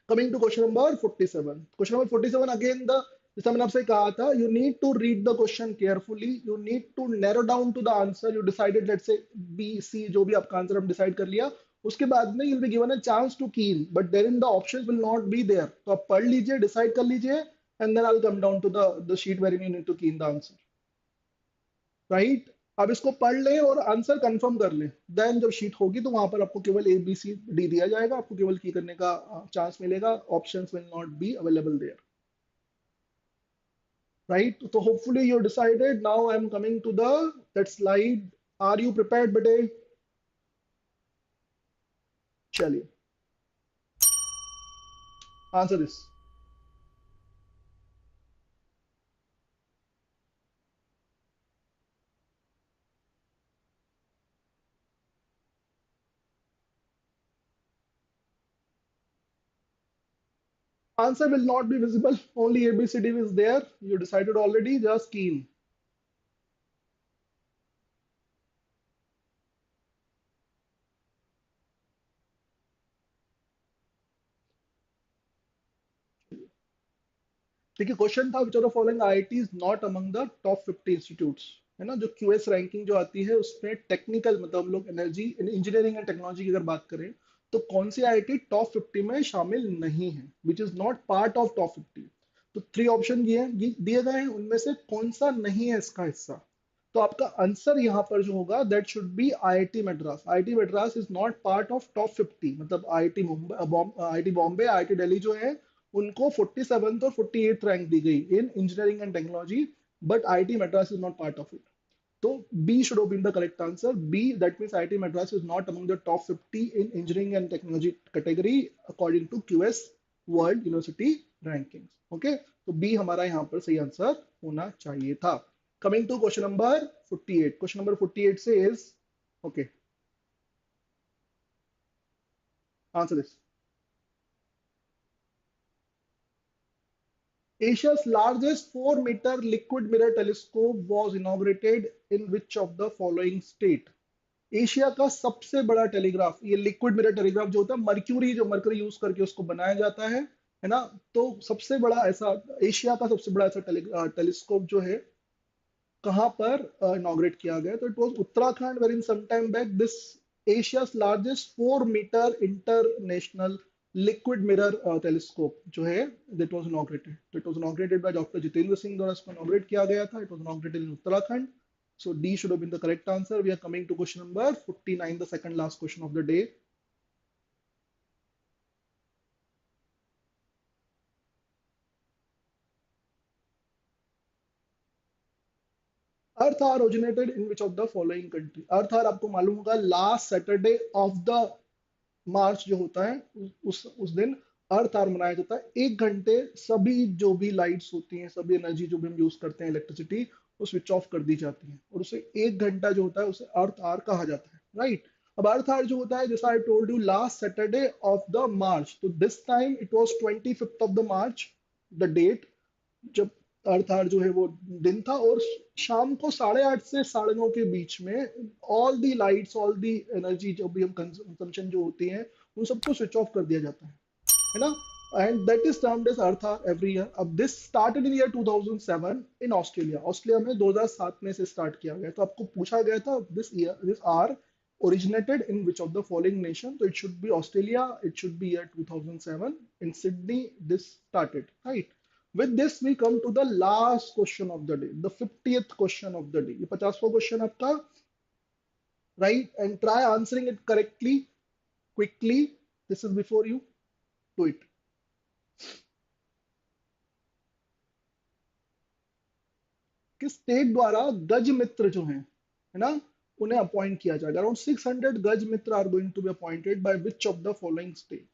Coming to question number 47. Question number 47, again, जैसा मैंने आपसे कहा था, you need to read the question carefully. You need to narrow down to the answer. You decided, let's say B, C, जो भी आपका आंसर हम डिसाइड कर लिया, उसके बाद में you'll be given a chance to key in, but therein the options will not be there. तो आप पढ़ लीजिए, डिसाइड कर लीजिए, and then I'll come down to the sheet where you need to key in the answer. Right, अब इसको पढ़ लें और आंसर कंफर्म कर लें. देन जब शीट होगी तो वहां पर आपको केवल ABCD दिया जाएगा, आपको केवल की करने का चांस मिलेगा. Options will not be available there, right. तो hopefully you decided. Now I am coming to the that slide. Are you prepared बेटे? चलिए, answer this. Answer will not be visible. Only ABCD is there. You decided already. Just key in. देखिए, question था which are the following IIT is not among the top 50 institutes. है ना, जो QS ranking जो आती है उसमें technical, मतलब हम लोग एनर्जी इंजीनियरिंग एंड टेक्नोलॉजी की अगर बात करें, तो कौन सी आईआईटी टॉप 50 में शामिल नहीं है, which is not part of top 50. तो 3 ऑप्शन दिए गए हैं, उनमें से कौन सा नहीं है इसका हिस्सा. तो आपका आंसर यहाँ पर जो होगा, that should be IIT Madras. IIT Madras is not part of top 50. मतलब IIT Mumbai, IIT Bombay, IIT Delhi जो है, उनको 47th और 48th रैंक दी गई इन engineering and technology, but IIT Madras is not part of it. तो B should have been the correct answer. B, that means IIT Madras is not among the top 50 in engineering and technology category according to QS World University Rankings. Okay, तो B हमारा यहाँ पर सही answer होना चाहिए था. Coming to question number 48. Question number 48 says, okay, answer this. Asia's largest 4-meter liquid mirror telescope was inaugurated in which of the following state? Asia का सबसे बड़ा टेलीग्राफ, ये लिक्विड मिरर टेलीग्राफ जो होता है, मर्क्यूरी, जो मरकरी यूज करके उसको बनाया जाता है ना. तो सबसे बड़ा ऐसा, एशिया का सबसे बड़ा ऐसा टेलीस्कोप जो है, कहां पर इनॉग्रेट किया गया? तो it was Uttarakhand, where in some time back this Asia's largest 4-meter international liquid mirror telescope जो है, दैट वाज इनॉग्रेटेड. तो it was inaugurated by doctor Jitendra Singh द्वारा इसको इनॉग्रेट किया गया था. It was inaugurated in Uttarakhand. So D should have been the correct answer. We are coming to question number 49, the second last question of the day. Earth hour originated in which of the following country? Earth hour आपको मालूम होगा, last Saturday of the मार्च जो होता है उस दिन अर्थ our मनाया जाता है। 1 घंटे सभी जो भी लाइट्स होती हैं, सभी एनर्जी जो भी हम यूज करते हैं, इलेक्ट्रिसिटी, वो स्विच ऑफ कर दी जाती है, और उसे 1 घंटा जो होता है उसे अर्थ आवर कहा जाता है, राइट। अब अर्थ आवर जो होता है, जैसा I told you, last Saturday of the March, तो this time it was 25th of the March, the date जब अर्थ आवर जो है वो दिन था। और शाम को 8:30 से 9:30 के बीच में all the lights, all the energy जो भी हम कंजम्पशन जो होती है, उन सबको स्विच ऑफ कर दिया जाता है ना। And that is termed as Earth Hour every year. अब this started in year 2007 in Australia. Australia में 2007 में से स्टार्ट किया गया। तो आपको पूछा गया था this year, this are originated in which of the following nation? So it should be Australia, it should be year 2007 in Sydney this started, right? With this we come to the last question of the day, the 50th question of the day। ये 50वां question आपका, right? And try answering it correctly, quickly। This is before you do it। कि state द्वारा गज मित्र जो है ना, उन्हें appoint किया जाएगा। Around 600 Gaj Mitra are going to be appointed by which of the following state?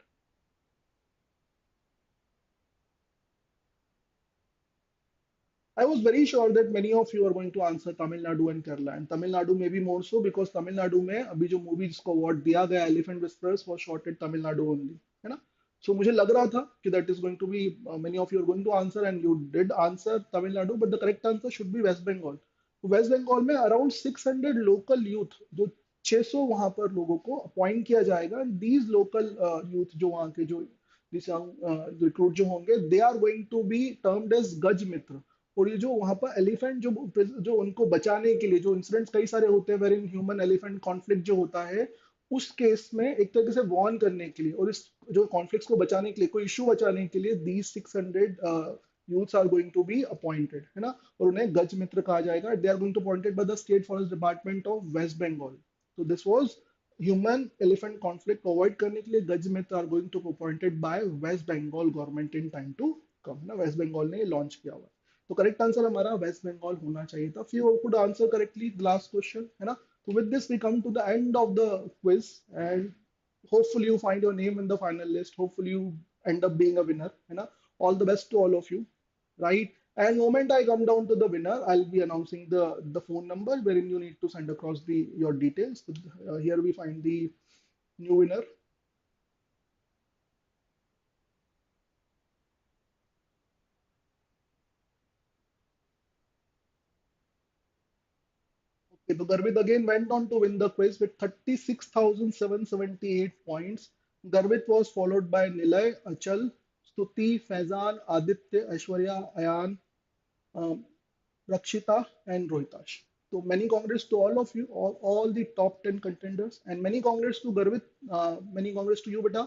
I was very sure that many of you are going to answer Tamil Nadu and Kerala, and Tamil Nadu maybe more so because Tamil Nadu में अभी जो movie जिसको award दिया गया elephant whisperers was shot at Tamil Nadu only, है ना। So मुझे लग रहा था कि that is going to be many of you are going to answer, and you did answer Tamil Nadu, but the correct answer should be West Bengal। तो waste Bengal में around 600 local youth, जो 600 वहां पर लोगों को अपॉइंट किया जाएगा। These local youth जो वहाँ के जो रिक्रूट जो होंगे, they are going to be termed as Gaj Mitra. और ये जो वहां पर एलिफेंट जो उनको बचाने के लिए जो इंसिडेंट्स कई सारे होते हैं, where in human elephant conflict जो होता है, उस केस में एक तरीके से वॉर्न करने के लिए और इस जो कॉन्फ्लिक्ट्स को बचाने के लिए, कोई इशू बचाने के लिए, these 600 youths are going to be appointed, है ना। और उन्हें गज मित्र कहा जाएगा। They are going to appointed by the state forest department of West Bengal. तो this was human elephant conflict को अवॉइड करने के लिए Gaj Mitra are going to appointed by West Bengal government in time to come, ना। वेस्ट बंगाल ने लॉन्च किया हुआ है। तो करेक्ट आंसर हमारा वेस्ट बंगाल होना चाहिए था। Few could answer correctly the last question, है ना। तो with this we come to the end of the quiz, and hopefully you find your name in the final list, hopefully you end up being a winner, है ना। All the best to all of you, right? And moment I come down to the winner, I'll be announcing the phone number wherein you need to send across the your details. So, here we find the new winner। Okay, so Garvit again went on to win the quiz with 36,778 points। Garvit was followed by Nilay, Achal, Stuti, Faizan, Aditya, Aishwarya, Ayan, um, Rakshita, and Rohitash. So many congrats to all of you, all the top 10 contenders, and many congrats to Garvit, many congrats to you, beta.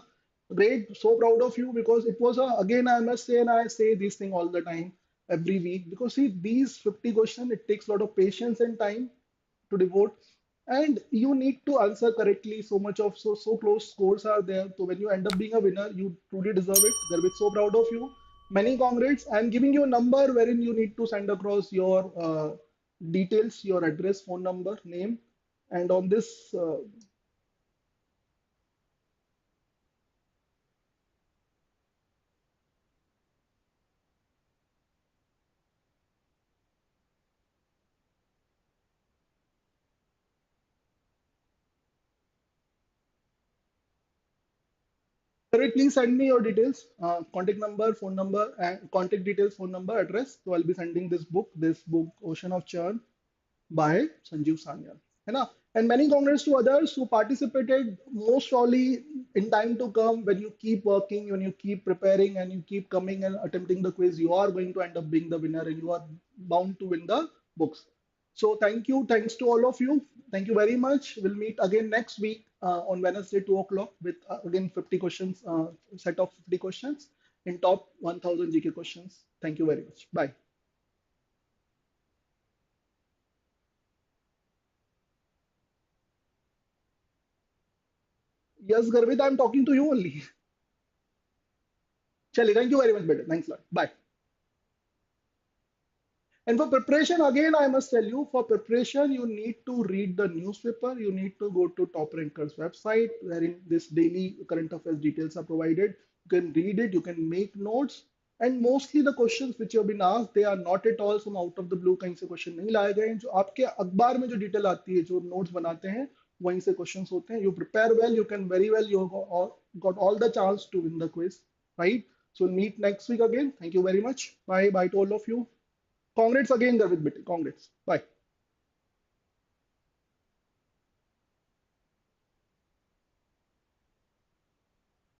Great, so proud of you because it was again, I must say, and I say this thing all the time, every week, because see, these 50 questions, it takes a lot of patience and time to devote, and you need to answer correctly. So much of so close scores are there. So when you end up being a winner, you truly deserve it. Garvit, so proud of you. Many congrats. I'm giving you a number wherein you need to send across your details, your address, phone number, name, and on this Sir, please send me your details, contact number, phone number, and contact details, phone number, address. So I'll be sending this book, Ocean of Churn, by Sanjeev Sanyal, है ना? And many congrats to others who participated. Most probably in time to come, when you keep working, when you keep preparing, and you keep coming and attempting the quiz, you are going to end up being the winner, and you are bound to win the books. So thank you, thanks to all of you. Thank you very much. We'll meet again next week on Wednesday, 2 o'clock, with again 50 questions, set of 50 questions in top 1000 GK questions. Thank you very much. Bye. Yes, Garvit, I'm talking to you only. Chali, thank you very much, better. Thanks a lot. Bye. And for preparation, again, I must tell you, for preparation, you need to read the newspaper. You need to go to Top Ranker's website, wherein this daily current affairs details are provided. You can read it, you can make notes. And mostly the questions which have been asked, they are not at all some out of the blue कहीं से question नहीं लाए गए हैं. जो आपके अखबार में जो डिटेल आती है, जो नोट्स बनाते हैं, वहीं से क्वेश्चंस होते हैं. You prepare well, you can very well, you got all the chance to win the quiz, right? So meet next week again. Thank you very much. Bye bye to all of you. Congrats again, David Bitti. Congrats. Bye.